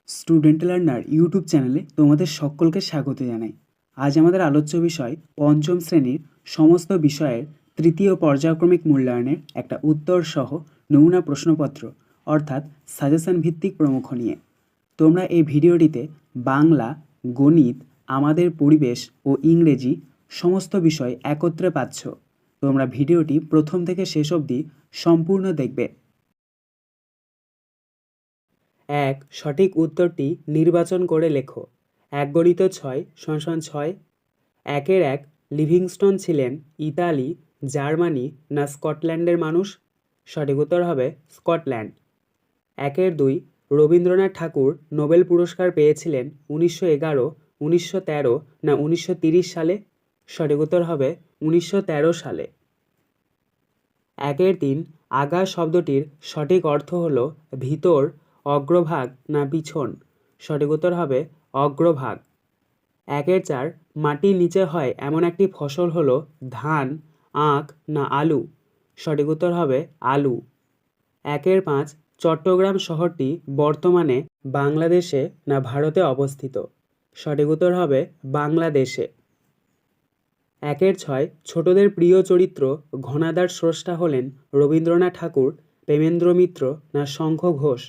Student learner YouTube চ্যানেলে তোমাদের সকলকে স্বাগত জানাই। আজ আমাদের আলোচ্য বিষয় পঞ্চম শ্রেণীর সমস্ত বিষয়ের তৃতীয় পর্যায়ক্রমিক মূল্যায়নের একটা উত্তর সহ নমুনা প্রশ্নপত্র অর্থাৎ সাজেশন ভিত্তিক প্রমুখ নিয়ে। তোমরা এই ভিডিওটিতে বাংলা, গণিত, আমাদের পরিবেশ ও ইংরেজি সমস্ত বিষয় একত্রে পাচ্ছ। তোমরা ভিডিওটি প্রথম থেকে শেষ অবধি সম্পূর্ণ দেখবে। এক, সঠিক উত্তরটি নির্বাচন করে লেখো। ১*৬=৬। ১-১ লিভিংস্টোন ছিলেন ইতালি, জার্মানি না স্কটল্যান্ডের মানুষ? সঠিক উত্তর হবে স্কটল্যান্ড। ১-২ রবীন্দ্রনাথ ঠাকুর নোবেল পুরস্কার পেয়েছিলেন ১৯১১, ১৯১৩ না ১৯৩০ সালে? সঠিক উত্তর হবে ১৯১৩ সালে। ১-৩ আগা শব্দটির সঠিক অর্থ হল ভিতর, অগ্রভাগ না পিছন? সঠিক উত্তর হবে অগ্রভাগ। ১-৪ মাটির নিচে হয় এমন একটি ফসল হল ধান, আখ না আলু? সঠিক উত্তর হবে আলু। ১-৫ চট্টগ্রাম শহরটি বর্তমানে বাংলাদেশে না ভারতে অবস্থিত? সঠিক উত্তর হবে বাংলাদেশে। ১-৬ ছোটদের প্রিয় চরিত্র ঘনাদার স্রষ্টা হলেন রবীন্দ্রনাথ ঠাকুর, প্রেমেন্দ্র মিত্র না শঙ্খ ঘোষ?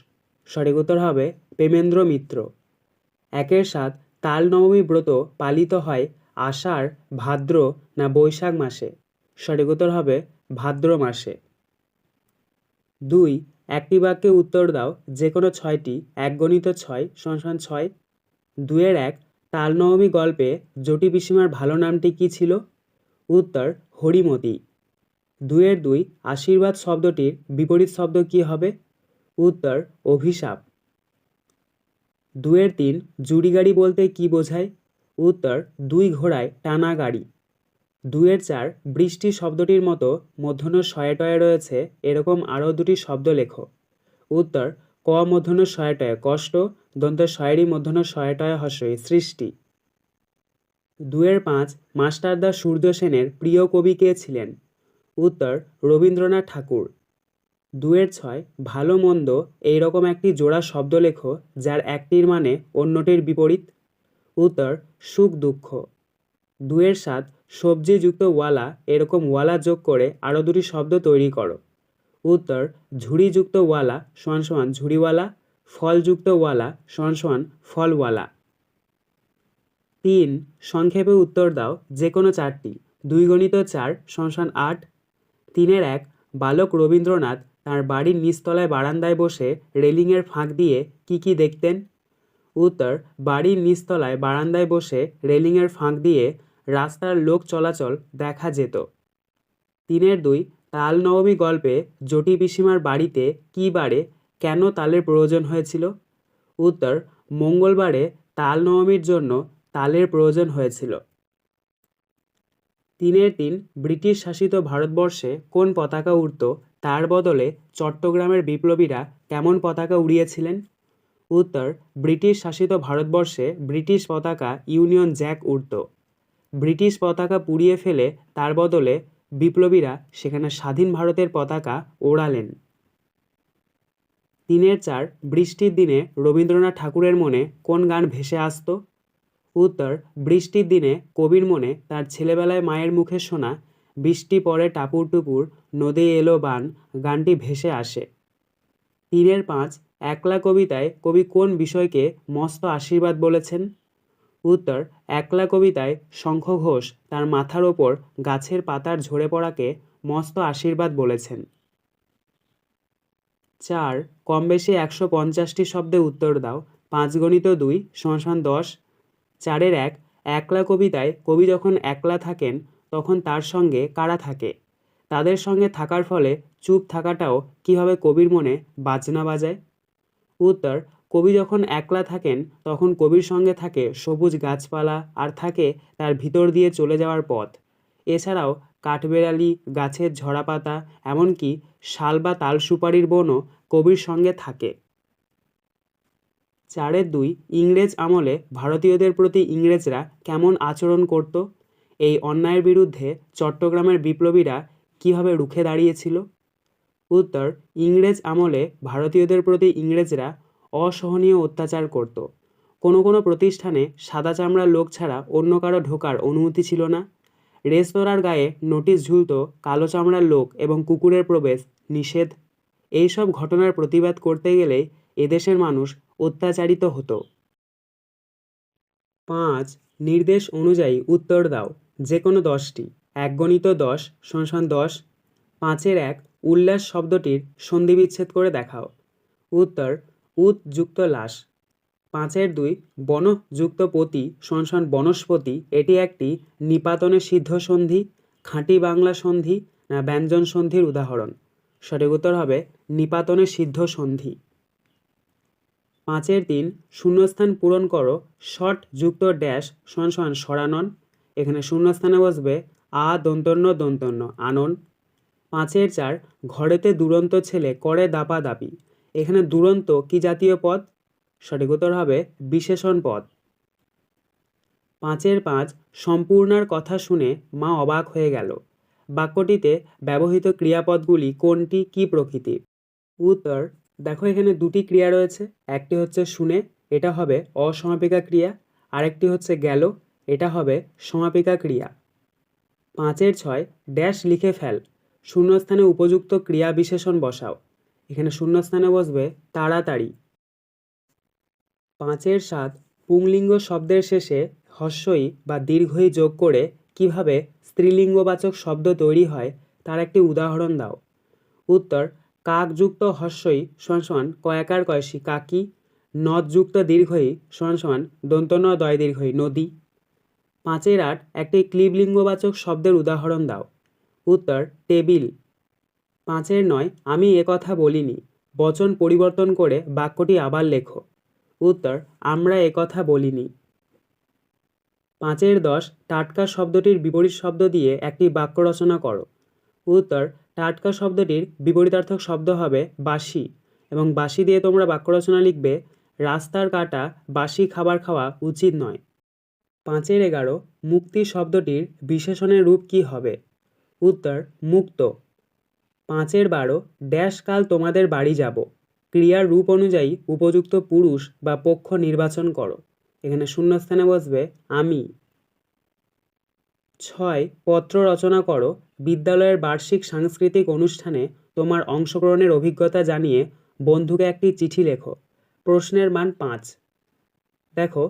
সঠিক উত্তর হবে প্রেমেন্দ্র মিত্র। ১-৭ তাল নবমী ব্রত পালিত হয় আষাঢ়, ভাদ্র না বৈশাখ মাসে? সঠিক উত্তর হবে ভাদ্র মাসে। ২ একটি বাক্যে উত্তর দাও যে কোনো ৬টি ১*৬=৬। ২-১ তাল নবমী গল্পে জটি পিসিমার ভালো নামটি কী ছিল? উত্তর হরিমতি। ২-২ আশীর্বাদ শব্দটির বিপরীত শব্দ কী হবে? উত্তর অভিশাপ। ২-৩ জুড়ি গাড়ি বলতে কী বোঝায়? উত্তর দুই ঘোড়ায় টানা গাড়ি। ২-৪ বৃষ্টি শব্দটির মতো মূর্ধন্য ষয়টয়ে রয়েছে এরকম আরও দুটি শব্দ লেখো। উত্তর ক মূর্ধন্য ষয়টয়ে কষ্ট, দন্ত শয়েরই মূর্ধন্য ষয়টয়ে হস্যই সৃষ্টি। ২-৫ মাস্টারদা সূর্য সেনের প্রিয় কবি কে ছিলেন? উত্তর রবীন্দ্রনাথ ঠাকুর। ২-৬ ভালো মন্দ এইরকম একটি জোড়া শব্দ লেখো যার একটির মানে অন্যটির বিপরীত? উত্তর সুখ দুঃখ। ২-৭ সবজিযুক্ত ওয়ালা এরকম ওয়ালা যোগ করে আরও দুটি শব্দ তৈরি করো। উত্তর ঝুড়িযুক্ত ওয়ালা = ঝুড়িওয়ালা, ফলযুক্ত ওয়ালা = ফলওয়ালা। ৩ সংক্ষেপে উত্তর দাও যে কোনো ৪টি। ২*৪ = ৮। ৩-১ বালক রবীন্দ্রনাথ তাঁর বাড়ির নিচতলায় বারান্দায় বসে রেলিংয়ের ফাঁক দিয়ে কী কী দেখতেন? উত্তর বাড়ির নিচতলায় বারান্দায় বসে রেলিংয়ের ফাঁক দিয়ে রাস্তার লোক চলাচল দেখা যেত। ৩-২ তাল নবমী গল্পে জটি পিসিমার বাড়িতে কী বারে কেন তালের প্রয়োজন হয়েছিল? উত্তর মঙ্গলবারে তাল নবমীর জন্য তালের প্রয়োজন হয়েছিল। ৩-৩ ব্রিটিশ শাসিত ভারতবর্ষে কোন পতাকা উড়ত তার বদলে চট্টগ্রামের বিপ্লবীরা কেমন পতাকা উড়িয়েছিলেন? উত্তর ব্রিটিশ শাসিত ভারতবর্ষে ব্রিটিশ পতাকা ইউনিয়ন জ্যাক উড়ত। ব্রিটিশ পতাকা পুড়িয়ে ফেলে তার বদলে বিপ্লবীরা সেখানে স্বাধীন ভারতের পতাকা ওড়ালেন। ৩-৪ বৃষ্টির দিনে রবীন্দ্রনাথ ঠাকুরের মনে কোন গান ভেসে আসত? উত্তর বৃষ্টির দিনে কবির মনে তার ছেলেবেলায় মায়ের মুখে শোনা বৃষ্টি পড়ে টাপুর টুপুর নদী এলো বান গানটি ভেসে আসে। ৩-৫ একলা কবিতায় কবি কোন বিষয়কে মস্ত আশীর্বাদ বলেছেন? উত্তর একলা কবিতায় শঙ্খ ঘোষ তার মাথার ওপর গাছের পাতার ঝরে পড়াকে মস্ত আশীর্বাদ বলেছেন। ৪ কম বেশি ১৫০টি শব্দে উত্তর দাও। ৫*২ = ১০। ৪-১ একলা কবিতায় কবি যখন একলা থাকেন তখন তার সঙ্গে কারা থাকে? তাদের সঙ্গে থাকার ফলে চুপ থাকাটাও কীভাবে কবির মনে বাজনা বাজায়? উত্তর কবি যখন একলা থাকেন তখন কবির সঙ্গে থাকে সবুজ গাছপালা আর থাকে তার ভিতর দিয়ে চলে যাওয়ার পথ। এছাড়াও কাঠবেড়ালি, গাছের ঝরা পাতা, এমনকি শাল বা তাল সুপারির বনও কবির সঙ্গে থাকে। ৪-২ ইংরেজ আমলে ভারতীয়দের প্রতি ইংরেজরা কেমন আচরণ করত? এই অন্যায়ের বিরুদ্ধে চট্টগ্রামের বিপ্লবীরা কীভাবে রুখে দাঁড়িয়েছিল? উত্তর ইংরেজ আমলে ভারতীয়দের প্রতি ইংরেজরা অসহনীয় অত্যাচার করত। কোনো কোনো প্রতিষ্ঠানে সাদা চামড়ার লোক ছাড়া অন্য কারো ঢোকার অনুমতি ছিল না। রেস্তোরাঁর গায়ে নোটিশ ঝুলত কালো চামড়ার লোক এবং কুকুরের প্রবেশ নিষেধ। এইসব ঘটনার প্রতিবাদ করতে গেলেই এদেশের মানুষ অত্যাচারিত হতো। 5. নির্দেশ অনুযায়ী উত্তর দাও, যে কোনো 10টি। 1 × 10 = 10। 5-এর 1 উল্লাস শব্দটির সন্ধিবিচ্ছেদ করে দেখাও। উত্তর উত যুক্ত লাস। 5-এর 2 বন যুক্ত পতি = বনস্পতি। এটি একটি নিপাতনে সিদ্ধ সন্ধি, খাঁটি বাংলা সন্ধি না ব্যঞ্জন সন্ধির উদাহরণ? সঠিক উত্তর হবে নিপাতনে সিদ্ধ সন্ধি। 5-এর 3 শূন্যস্থান পূরণ করো, শট যুক্ত ড্যাশ = সরানন। এখানে শূন্যস্থানে বসবে আ দন্তন্য দন্তন্য আনন। 5-এর 4 ঘরেতে দুরন্ত ছেলে করে দাপাদাপি। এখানে দুরন্ত কি জাতীয় পদ? সঠিক উত্তর হবে বিশেষণ পদ। 5-এর 5 সম্পূর্ণার কথা শুনে মা অবাক হয়ে গেল। বাক্যটিতে ব্যবহৃত ক্রিয়াপদগুলি কোনটি, কি প্রকৃতির? উত্তর দেখো, এখানে দুটি ক্রিয়া রয়েছে। একটি হচ্ছে শুনে, এটা হবে অসমাপিকা ক্রিয়া। আরেকটি হচ্ছে গেল, এটা হবে সমাপিকা ক্রিয়া। 5-এর 6 ড্যাশ লিখে ফেল, শূন্যস্থানে উপযুক্ত ক্রিয়া বিশেষণ বসাও। এখানে শূন্যস্থানে বসবে তাড়াতাড়ি। 5-এর 7 পুংলিঙ্গ শব্দের শেষে হ্রস্বই বা দীর্ঘই যোগ করে কিভাবে স্ত্রীলিঙ্গবাচক শব্দ তৈরি হয় তার একটি উদাহরণ দাও। উত্তর কাক যুক্ত হ্রস্বই = কয়াকার কয়সী কাকি। নদ যুক্ত দীর্ঘই = দন্তন্য দয় দীর্ঘই নদী। 5-এর 8 একটি ক্লীবলিঙ্গবাচক শব্দের উদাহরণ দাও। উত্তর টেবিল। 5-এর 9 আমি একথা বলিনি, বচন পরিবর্তন করে বাক্যটি আবার লেখো। উত্তর আমরা একথা বলিনি। 5-এর 10 টাটকা শব্দটির বিপরীত শব্দ দিয়ে একটি বাক্য রচনা করো। উত্তর টাটকা শব্দটির বিপরীতার্থক শব্দ হবে বাসি, এবং বাসি দিয়ে তোমরা বাক্য রচনা লিখবে রাস্তার কাটা বাসি খাবার খাওয়া উচিত নয়। 5-এর 11 মুক্তি শব্দটির বিশেষণের রূপ কি হবে? উত্তর মুক্ত। 5-এর 12 ড্যাশ কাল তোমাদের বাড়ি যাব, ক্রিয়ার রূপ অনুযায়ী উপযুক্ত পুরুষ বা পক্ষ নির্বাচন করো। এখানে শূন্যস্থানে বসবে আমি। 6 পত্র রচনা করো, বিদ্যালয়ের বার্ষিক সাংস্কৃতিক অনুষ্ঠানে তোমার অংশগ্রহণের অভিজ্ঞতা জানিয়ে বন্ধুকে একটি চিঠি লেখো। প্রশ্নের মান 5। দেখো,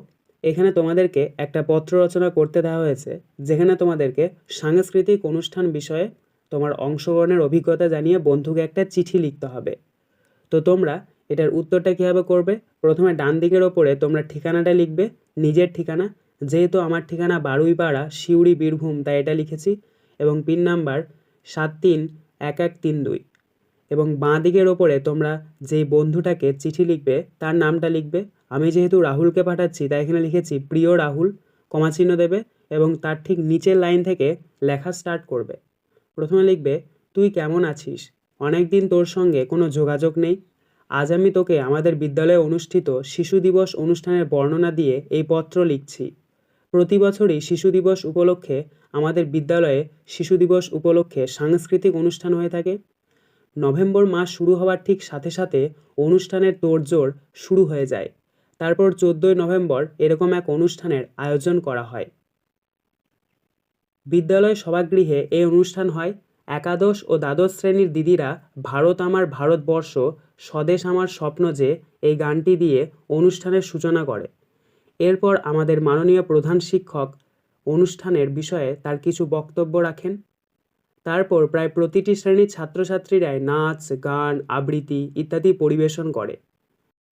এখানে তোমাদেরকে একটা পত্র রচনা করতে দেওয়া হয়েছে, যেখানে তোমাদেরকে সাংস্কৃতিক অনুষ্ঠান বিষয়ে তোমার অংশগ্রহণের অভিজ্ঞতা জানিয়ে বন্ধুকে একটা চিঠি লিখতে হবে। তো তোমরা এটার উত্তরটা কীভাবে করবে? প্রথমে ডান দিকের ওপরে তোমরা ঠিকানাটা লিখবে, নিজের ঠিকানা। যেহেতু আমার ঠিকানা বারুইপাড়া, সিউড়ি, বীরভূম, তাই এটা লিখেছি। এবং পিন নাম্বার 731132। এবং বাঁ দিকের ওপরে তোমরা যেই বন্ধুটাকে চিঠি লিখবে তার নামটা লিখবে। আমি যেহেতু রাহুলকে পাঠাচ্ছি তাই এখানে লিখেছি প্রিয় রাহুল, কমাচিহ্ন দেবে এবং তার ঠিক নিচের লাইন থেকে লেখা স্টার্ট করবে। প্রথমে লিখবে তুই কেমন আছিস, অনেক দিন তোর সঙ্গে কোনো যোগাযোগ নেই। আজ আমি তোকে আমাদের বিদ্যালয়ে অনুষ্ঠিত শিশু দিবস অনুষ্ঠানের বর্ণনা দিয়ে এই পত্র লিখছি। প্রতি বছরই শিশু দিবস উপলক্ষে আমাদের বিদ্যালয়ে শিশু দিবস উপলক্ষে সাংস্কৃতিক অনুষ্ঠান হয়ে থাকে। নভেম্বর মাস শুরু হওয়ার ঠিক সাথে সাথে অনুষ্ঠানের তোড়জোড় শুরু হয়ে যায়। তারপর 14ই নভেম্বর এরকম এক অনুষ্ঠানের আয়োজন করা হয়। বিদ্যালয় সভাগৃহে এই অনুষ্ঠান হয়। একাদশ ও দ্বাদশ শ্রেণীর দিদিরা ভারত আমার ভারতবর্ষ স্বদেশ আমার স্বপ্ন যে এই গানটি দিয়ে অনুষ্ঠানের সূচনা করে। এরপর আমাদের মাননীয় প্রধান শিক্ষক অনুষ্ঠানের বিষয়ে তার কিছু বক্তব্য রাখেন। তারপর প্রায় প্রতিটি শ্রেণীর ছাত্রছাত্রীরাই নাচ, গান, আবৃত্তি ইত্যাদি পরিবেশন করে।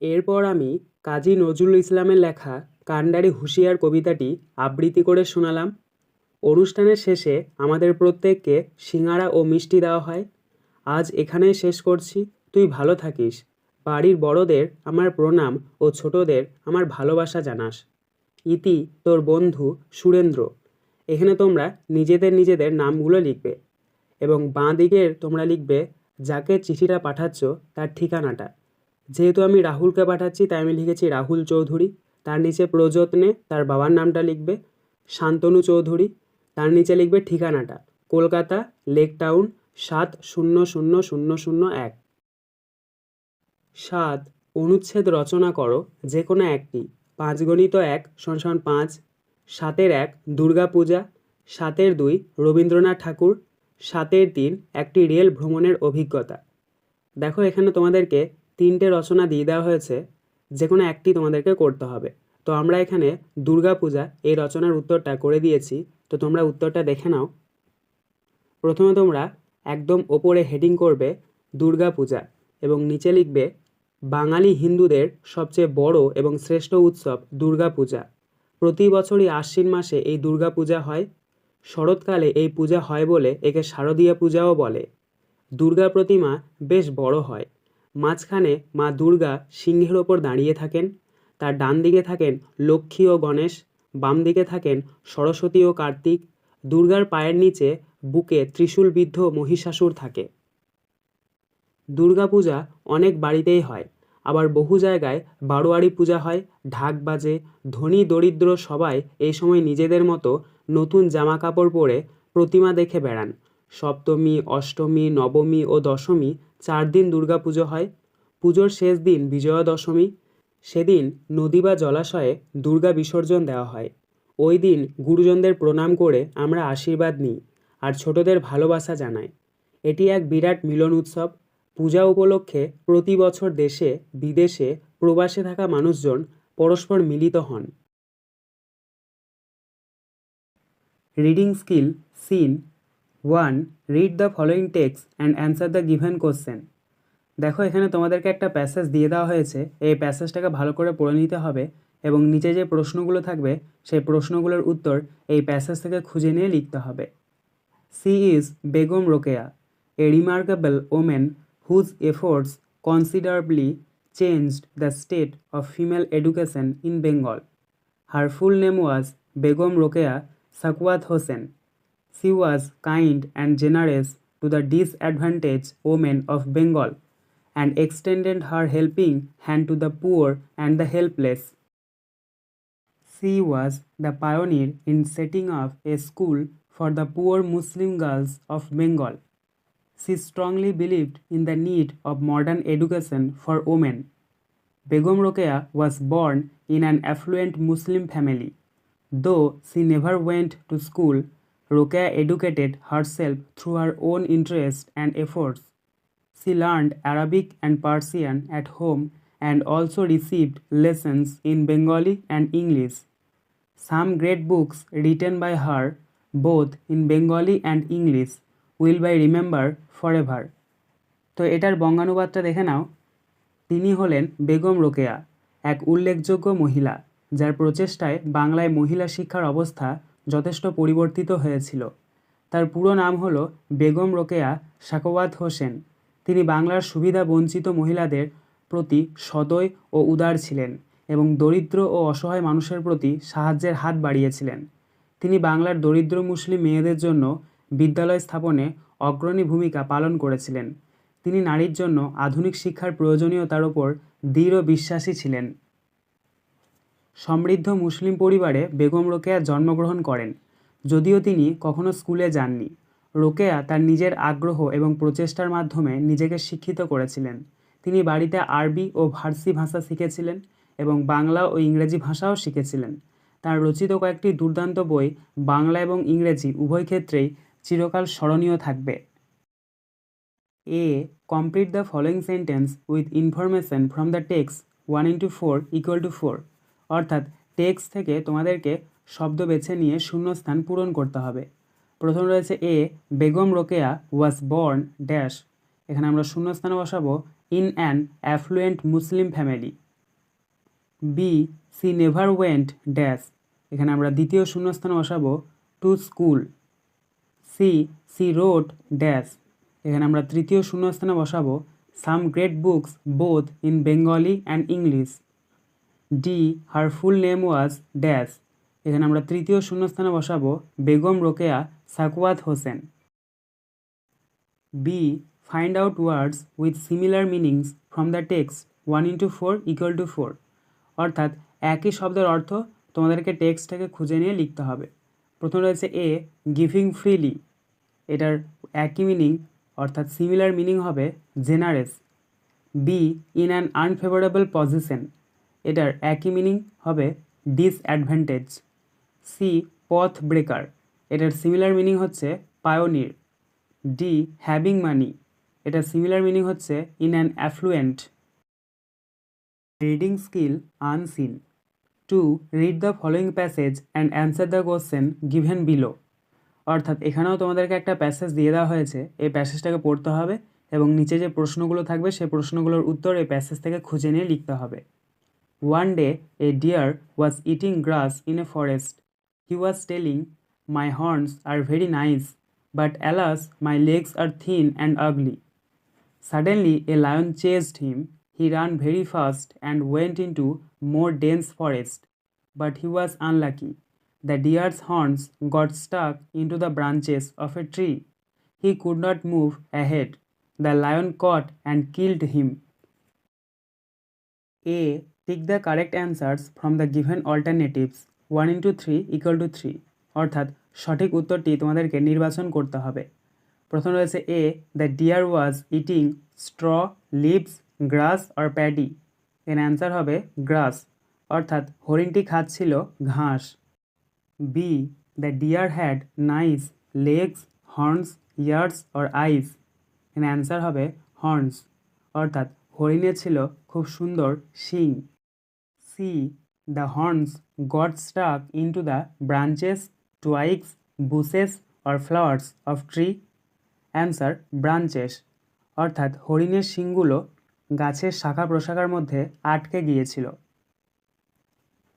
এরপর আমি কাজী নজরুল ইসলামের লেখা কান্ডারি হুঁশিয়ার কবিতাটি আবৃত্তি করে শোনালাম। অনুষ্ঠানের শেষে আমাদের প্রত্যেককে সিঙাড়া ও মিষ্টি দেওয়া হয়। আজ এখানেই শেষ করছি, তুই ভালো থাকিস। বাড়ির বড়দের আমার প্রণাম ও ছোটদের আমার ভালোবাসা জানাস। ইতি তোর বন্ধু সুরেন্দ্র। এখানে তোমরা নিজেদের নামগুলো লিখবে এবং বাঁ দিকের তোমরা লিখবে যাকে চিঠিটা পাঠাচ্ছ তার ঠিকানাটা। যেহেতু আমি রাহুলকে পাঠাচ্ছি তাই আমি লিখেছি রাহুল চৌধুরী। তার নিচে প্রযত্নে তার বাবার নামটা লিখবে শান্তনু চৌধুরী। তার নিচে লিখবে ঠিকানাটা কলকাতা, লেক টাউন 7000001। 7 অনুচ্ছেদ রচনা করো যে কোনো একটি। 5 × 1 = 5, 7-1 দুর্গাপূজা, 7-2 রবীন্দ্রনাথ ঠাকুর, 7-3 একটি রেল ভ্রমণের অভিজ্ঞতা। দেখো এখানে তোমাদেরকে 3টে রচনা দিয়ে দেওয়া হয়েছে, যে কোনো একটি তোমাদেরকে করতে হবে। তো আমরা এখানে দুর্গাপূজা এই রচনার উত্তরটা করে দিয়েছি, তো তোমরা উত্তরটা দেখে নাও। প্রথমে তোমরা একদম ওপরে হেডিং করবে দুর্গাপূজা এবং নিচে লিখবে বাঙালি হিন্দুদের সবচেয়ে বড় এবং শ্রেষ্ঠ উৎসব দুর্গাপূজা। প্রতি বছরই আশ্বিন মাসে এই দুর্গাপূজা হয়। শরৎকালে এই পূজা হয় বলে একে শারদীয়া পূজাও বলে। দুর্গা প্রতিমা বেশ বড় হয়। মাঝখানে মা দুর্গা সিংহের ওপর দাঁড়িয়ে থাকেন। তার ডান দিকে থাকেন লক্ষ্মী ও গণেশ, বাম দিকে থাকেন সরস্বতী ও কার্তিক। দুর্গার পায়ের নিচে বুকে ত্রিশূলবিদ্ধ মহিষাসুর থাকে। দুর্গাপূজা অনেক বাড়িতেই হয়, আবার বহু জায়গায় বারোয়ারি পূজা হয়, ঢাক বাজে। ধনী দরিদ্র সবাই এই সময় নিজেদের মতো নতুন জামা কাপড় পরে প্রতিমা দেখে বেড়ান। সপ্তমী, অষ্টমী, নবমী ও দশমী 4 দিন দুর্গাপুজো হয়। পুজোর শেষ দিন বিজয়া দশমী। সেদিন নদী বা জলাশয়ে দুর্গা বিসর্জন দেওয়া হয়। ওই দিন গুরুজনদের প্রণাম করে আমরা আশীর্বাদ নিই আর ছোটদের ভালোবাসা জানাই। এটি এক বিরাট মিলন উৎসব। পূজা উপলক্ষে প্রতি বছর দেশে বিদেশে প্রবাসে থাকা মানুষজন পরস্পর মিলিত হন। Reading skill seen 1. Read the following text and answer the given question. দেখো এখানে তোমাদেরকে একটা প্যাসেজ দিয়ে দেওয়া হয়েছে, এই প্যাসেজটাকে ভালো করে পড়ে নিতে হবে এবং নিচে যে প্রশ্নগুলো থাকবে সেই প্রশ্নগুলোর উত্তর এই প্যাসেজ থেকে খুঁজে নিয়ে লিখতে হবে। She is Begum Rokeya, a remarkable woman whose efforts considerably changed the state of female education in Bengal. Her full name was Begum Rokeya Sakwat Hossain. She was kind and generous to the disadvantaged women of Bengal and extended her helping hand to the poor and the helpless. She was the pioneer in setting up a school for the poor Muslim girls of Bengal. She strongly believed in the need of modern education for women. Begum Rokeya was born in an affluent Muslim family. Though she never went to school, Rokeya educated herself through her own interest and efforts. She learned Arabic and Persian at home and also received lessons in Bengali and English. Some great books written by her, both in Bengali and English, will be remembered forever. তো এটার বঙ্গানুবাদটা দেখে নাও। তিনি হলেন বেগম রোকেয়া, এক উল্লেখযোগ্য মহিলা যার প্রচেষ্টায় বাংলায় মহিলা শিক্ষার অবস্থা যথেষ্ট পরিবর্তিত হয়েছিল। তার পুরো নাম হলো বেগম রোকেয়া সাখাওয়াত হোসেন। তিনি বাংলার সুবিধা বঞ্চিত মহিলাদের প্রতি সদয় ও উদার ছিলেন এবং দরিদ্র ও অসহায় মানুষের প্রতি সাহায্যের হাত বাড়িয়েছিলেন। তিনি বাংলার দরিদ্র মুসলিম মেয়েদের জন্য বিদ্যালয় স্থাপনে অগ্রণী ভূমিকা পালন করেছিলেন। তিনি নারীর জন্য আধুনিক শিক্ষার প্রয়োজনীয়তার ওপর দৃঢ় বিশ্বাসী ছিলেন। সমৃদ্ধ মুসলিম পরিবারে বেগম রোকেয়া জন্মগ্রহণ করেন, যদিও তিনি কখনো স্কুলে যাননি। রোকেয়া তার নিজের আগ্রহ এবং প্রচেষ্টার মাধ্যমে নিজেকে শিক্ষিত করেছিলেন। তিনি বাড়িতে আরবি ও ফার্সি ভাষা শিখেছিলেন এবং বাংলা ও ইংরেজি ভাষাও শিখেছিলেন। তার রচিত কয়েকটি দুর্দান্ত বই বাংলা এবং ইংরেজি উভয় ক্ষেত্রেই চিরকাল স্মরণীয় থাকবে। A. Complete the following sentence with information from the text 1 into 4 equal to 4. অর্থাৎ টেক্সট থেকে তোমাদেরকে শব্দ বেছে নিয়ে শূন্যস্থান পূরণ করতে হবে। প্রথম রয়েছে A, Begum Rokeya was born dash, এখানে আমরা শূন্যস্থানে বসাবো in an affluent Muslim family. B, she never went dash, এখানে আমরা দ্বিতীয় শূন্যস্থানে বসাবো to school. She wrote dash, এখানে আমরা তৃতীয় শূন্যস্থানে বসাবো some great books both in Bengali and English. D, her full name was dash, এখানে আমরা তৃতীয় শূন্যস্থানে বসাবো Begum Rokeya Sakhawat Hossain. B, find out words with similar meanings from the text 1 into 4 equal to 4. অর্থাৎ একই শব্দের অর্থ তোমাদেরকে টেক্সট থেকে খুঁজে নিয়ে লিখতে হবে। প্রথম রয়েছে এ, গিভিং ফ্রিলি, এটার একই মিনিং অর্থাৎ সিমিলার মিনিং হবে generous. Be in an unfavourable position, এটার একই মিনিং হবে ডিসঅ্যাডভান্টেজ। সি পথ ব্রেকার, এটার সিমিলার মিনিং হচ্ছে পায়োনির। ডি হ্যাভিং মানি, এটার সিমিলার মিনিং হচ্ছে in an effluent. Reading skill unseen. To read the following passage and answer the question given below, অর্থাৎ এখানেও তোমাদেরকে একটা প্যাসেজ দিয়ে দেওয়া হয়েছে, এই প্যাসেজটাকে পড়তে হবে এবং নিচে যে প্রশ্নগুলো থাকবে সেই প্রশ্নগুলোর উত্তর এই প্যাসেজ থেকে খুঁজে নিয়ে লিখতে হবে। One day a deer was eating grass in a forest. He was telling, "My horns are very nice, but alas, my legs are thin and ugly." Suddenly a lion chased him. He ran very fast and went into more dense forest, but he was unlucky. The deer's horns got stuck into the branches of a tree. He could not move ahead. The lion caught and killed him. A. Pick the correct answers from the given alternatives 1 into 3 equal to 3, অর্থাৎ সঠিক উত্তরটি তোমাদেরকে নির্বাচন করতে হবে। প্রথম রয়েছে A, the deer was eating straw, leaves, grass or paddy, এর অ্যান্সার হবে গ্রাস, অর্থাৎ হরিণটি খাচ্ছিল ঘাস। B, the deer had nice legs, horns, ears or eyes, এর অ্যান্সার হবে হর্নস, অর্থাৎ হরিণের ছিল খুব সুন্দর শিং। C, the horns got stuck into the branches, twigs, bushes or flowers of tree, answer branches, অর্থাৎ হরিণের শিংগুলো গাছের শাখা প্রশাখার মধ্যে আটকে গিয়েছিল।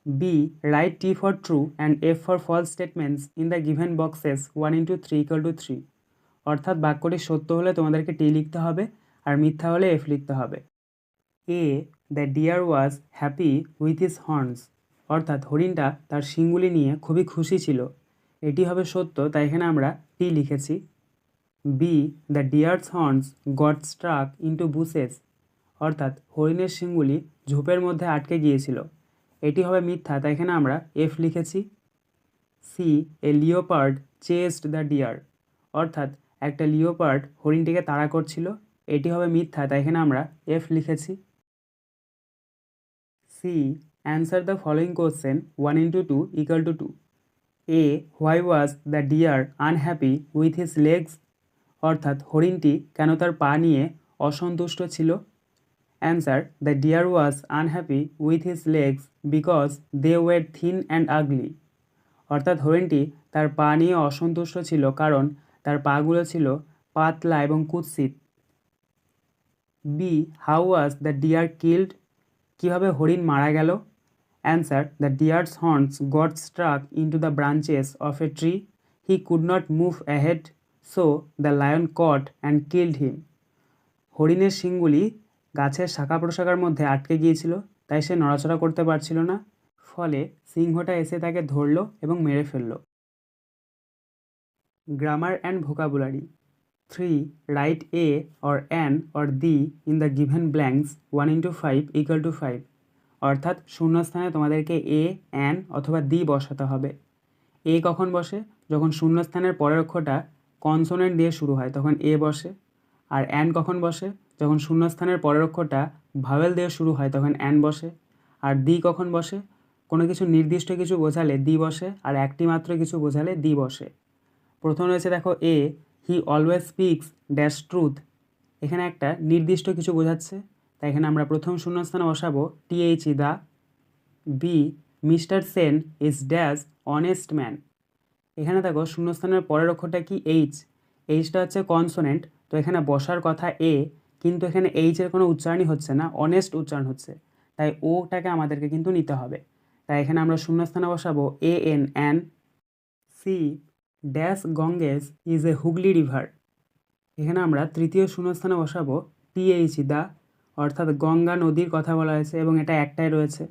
B, write T for true and F for false statements in the given boxes 1 into 3 equal to 3, অর্থাৎ বাক্যটি সত্য হলে তোমাদেরকে টি লিখতে হবে আর মিথ্যা হলে এফ লিখতে হবে। A, the deer was happy with his horns, অর্থাৎ হরিণটা তার শিংগুলি নিয়ে খুবই খুশি ছিল, এটি হবে সত্য, তাই এখানে আমরা টি লিখেছি। B, the deer's horns got struck into bushes, অর্থাৎ হরিণের শিংগুলি ঝোপের মধ্যে আটকে গিয়েছিল, এটি হবে মিথ্যা, তাই এখানে আমরা এফ লিখেছি। C, a leopard chased the deer, অর্থাৎ একটা লিওপার্ড হরিণটিকে তাড়া করছিল, এটি হবে মিথ্যা, তাই এখানে আমরা এফ লিখেছি। C, answer the following question 1 into 2 equal to 2. A, why was the deer unhappy with his legs, অর্থাৎ হরিণটি কেন তার পা নিয়ে অসন্তুষ্ট ছিল, answer the deer was unhappy with his legs because they were thin and ugly, অর্থাৎ হরিণটি তার পা নিয়ে অসন্তুষ্ট ছিল কারণ তার পাগুলো ছিল পাতলা এবং কুৎসিত। B, how was the deer killed, কীভাবে হরিণ মারা গেল, answer the deer's horns got struck into the branches of a tree, he could not move ahead, so the lion caught and killed him, হরিণের শিংগুলি গাছের শাখা প্রশাখার মধ্যে আটকে গিয়েছিল, তাই সে নড়াচড়া করতে পারছিল না, ফলে সিংহটা এসে তাকে ধরল এবং মেরে ফেলল। Grammar and vocabulary. 3. Write a or an or the in the given blanks 1 into 5 equal to 5, অর্থাৎ শূন্যস্থানে তোমাদেরকে এ, অ্যান অথবা দি বসাতে হবে। এ কখন বসে, যখন শূন্যস্থানের পরের অক্ষরটা কনসোনেন্ট দিয়ে শুরু হয় তখন এ বসে। আর অ্যান কখন বসে, যখন শূন্যস্থানের পরের অক্ষরটা ভাওয়েল দিয়ে শুরু হয় তখন অ্যান বসে। আর দি কখন বসে, কোনো কিছু নির্দিষ্ট কিছু বোঝালে দি বসে, আর একটি মাত্র কিছু বোঝালে দি বসে। প্রথম রয়েছে দেখো A, he always speaks dash truth, এখানে একটা নির্দিষ্ট কিছু বোঝাচ্ছে, তাই এখানে আমরা প্রথম শূন্যস্থানে বসাবো T H the. B, mister Sen is dash honest man, এখানে দেখো শূন্যস্থানের পরের অক্ষরটা কি এইচ, এইচটা হচ্ছে কনসোনেন্ট, তো এখানে বসার কথা এ, কিন্তু এখানে এইচের কোনো উচ্চারণই হচ্ছে না, অনেস্ট উচ্চারণ হচ্ছে, তাই ওটাকে আমাদেরকে কিন্তু নিতে হবে, তাই এখানে আমরা শূন্যস্থানে বসাবো A N an. C, dash Ganges is a Hooghly river, এখানে আমরা তৃতীয় শূন্যস্থানে বসাবো টিএইচ দা, অর্থাৎ গঙ্গা নদীর কথা বলা হয়েছে এবং এটা একটাই রয়েছে।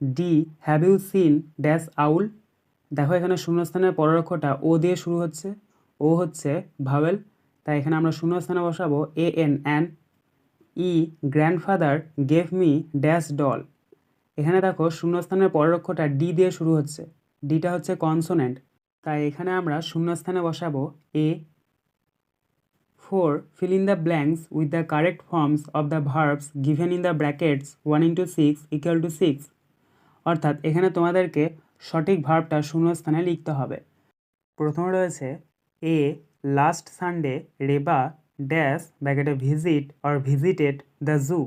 D, have you seen dash owl, দেখো এখানে শূন্যস্থানের পরের অক্ষরটা ও দিয়ে শুরু হচ্ছে, ও হচ্ছে ভাওয়েল, তাই এখানে আমরা শূন্যস্থানে বসাবো A N an. E, grandfather gave me dash doll, এখানে দেখো শূন্যস্থানের পরের অক্ষরটা ডি দিয়ে শুরু হচ্ছে, ডিটা হচ্ছে কনসোনেন্ট, তাই এখানে আমরা শূন্যস্থানে বসাবো এ। 4. Fill in the blanks with the correct forms of the verbs given in the brackets 1 into 6 equal to 6. অর্থাৎ এখানে তোমাদেরকে সঠিক ভার্বটা শূন্যস্থানে লিখতে হবে। প্রথমে রয়েছে A last Sunday Reba dash ব্র্যাকেটে visit or visited the zoo.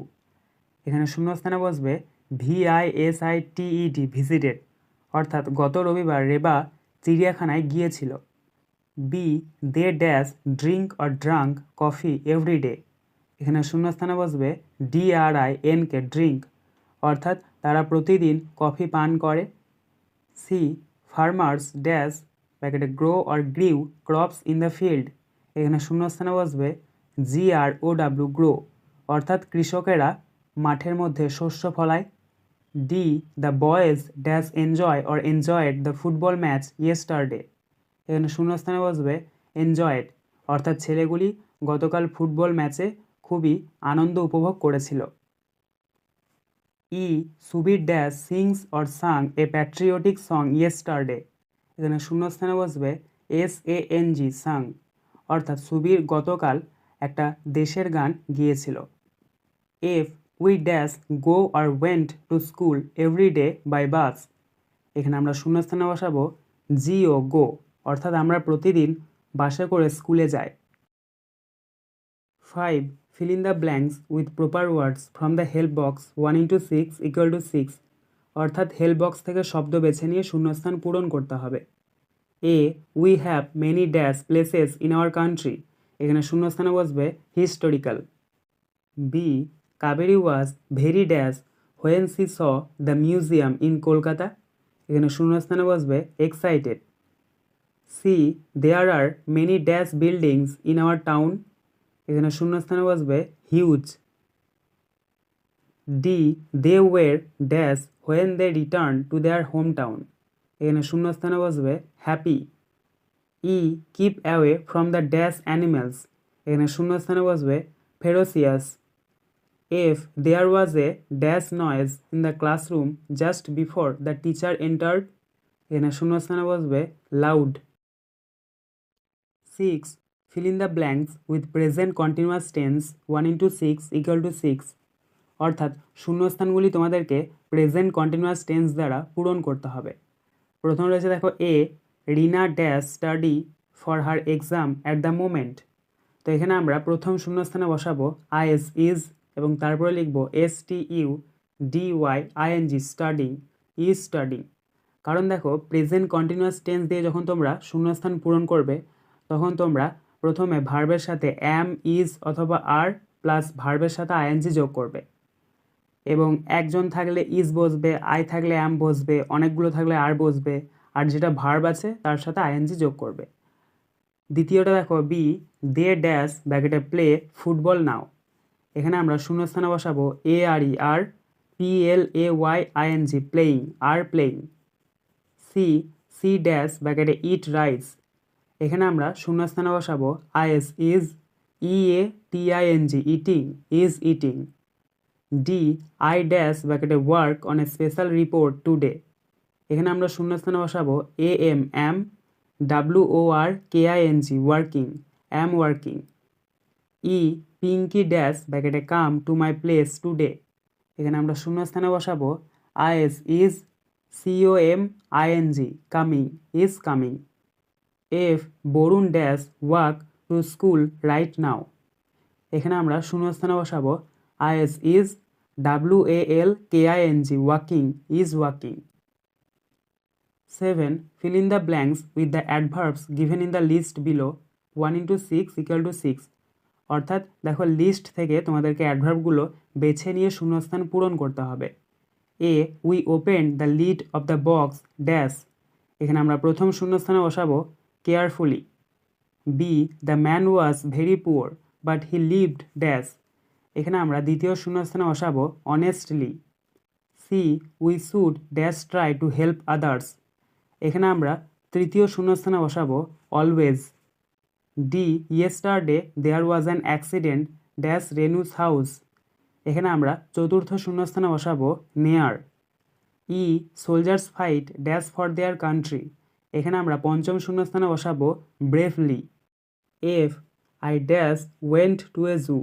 এখানে শূন্যস্থানে বসবে VISITED ভিজিটেড, অর্থাৎ গত রবিবার রেবা চিড়িয়াখানায় গিয়েছিল। B they dash drink or drank coffee everyday. এখানে শূন্যস্থানে বসবে DRINK ড্রিঙ্ক, অর্থাৎ তারা প্রতিদিন কফি পান করে। সি ফার্মার্স ড্যাশ ব্র্যাকেটে grow or grew crops in the field. এখানে শূন্যস্থানে বসবে GROW গ্রো, অর্থাৎ কৃষকেরা মাঠের মধ্যে শস্য ফলায়। D the boys dash enjoy or enjoyed the football match yesterday. এখানে শূন্যস্থানে বসবে এনজয়েড, অর্থাৎ ছেলেগুলি গতকাল ফুটবল ম্যাচে খুবই আনন্দ উপভোগ করেছিল। E Subir dash sings or sang a patriotic song yesterday. এখানে শূন্যস্থানে বসবে SANG সাং, অর্থাৎ সুবীর গতকাল একটা দেশের গান গিয়েছিল। এফ উই ড্যাশ গো আর went to school every day by bus. এখানে আমরা শূন্যস্থানে বসাবো GO অর্থাৎ আমরা প্রতিদিন বাসে করে স্কুলে যাই। 5. Fill in the blanks with proper words from the help box 1 into 6 equal to 6. অর্থাৎ হেল্প বক্স থেকে শব্দ বেছে নিয়ে শূন্যস্থান পূরণ করতে হবে। A we have many dash places in our country. এখানে শূন্যস্থানে বসবে historical. B Kaveri was very dash when she saw the museum in Kolkata. এখানে শূন্যস্থানে বসবে excited. C there are many dash buildings in our town. এখানে শূন্যস্থানে বসবে huge. D they were dash when they return to their home town. এখানে শূন্যস্থানে বসবে happy. E keep away from the dash animals. এখানে শূন্যস্থানে বসবে ferocious. F there was a dash noise in the classroom just before the teacher entered. এখানে শূন্যস্থানে বসবে loud. 6. Fill in the blanks with present continuous tense 1 into 6 equal to 6. অর্থাৎ শূন্যস্থানগুলি তোমাদেরকে present continuous tense দ্বারা পূরণ করতে হবে। প্রথম রয়েছে দেখো A Rina dash study for her exam at the moment. তো এখানে আমরা প্রথম শূন্যস্থানে বসাবো IS ইজ এবং তারপরে লিখবো STUDYING স্টাডিং ইজ স্টাডিং। কারণ দেখো প্রেজেন্ট কন্টিনিউয়াস টেন্স দিয়ে যখন তোমরা শূন্যস্থান পূরণ করবে তখন তোমরা প্রথমে ভার্বের সাথে অ্যাম ইজ অথবা আর প্লাস ভার্বের সাথে ING যোগ করবে, এবং একজন থাকলে ইজ বসবে, আই থাকলে অ্যাম বসবে, অনেকগুলো থাকলে আর বসবে, আর যেটা ভার্ব আছে তার সাথে ING যোগ করবে। দ্বিতীয়টা দেখো বি দে ড্যাশ ব্র্যাকেটে প্লে ফুটবল নাও। এখানে আমরা শূন্যস্থানে বসাবো ARE are PLAYING playing are playing. C dash ব্র্যাকেটে ইট রাইস। এখানে আমরা শূন্যস্থানে বসাবো IS is EATING eating is eating. D I dash ব্র্যাকেটে work on a special report today. এখানে আমরা শূন্যস্থানে বসাবো AM WORKING working am working. E Pinky dash ব্র্যাকেটে come to my place today. এখানে আমরা শূন্যস্থানে বসাবো IS is COMING coming is coming. F Varun dash walk to school right now. এখানে আমরা শূন্যস্থানে বসাবো IS is WALKING walking is walking. 7. Fill in the blanks with the adverbs given in the list below 1 into 6 equal to 6. অর্থাৎ দেখো list থেকে তোমাদেরকে অ্যাডভার্বগুলো বেছে নিয়ে শূন্যস্থান পূরণ করতে হবে। A we open the lid of the box dash. এখানে আমরা প্রথম শূন্যস্থানে বসাবো carefully. B the man was very poor but he lived dash. এখানে আমরা দ্বিতীয় শূন্যস্থানে বসাবো honestly. C we should dash try to help others. এখানে আমরা তৃতীয় শূন্যস্থানে বসাবো always. D yesterday there was an accident dash Renu's house. এখানে আমরা চতুর্থ শূন্যস্থানে বসাবো near. E soldiers fight dash for their country. এখানে আমরা পঞ্চম শূন্যস্থানে বসাবো bravely. F I dash went to a zoo,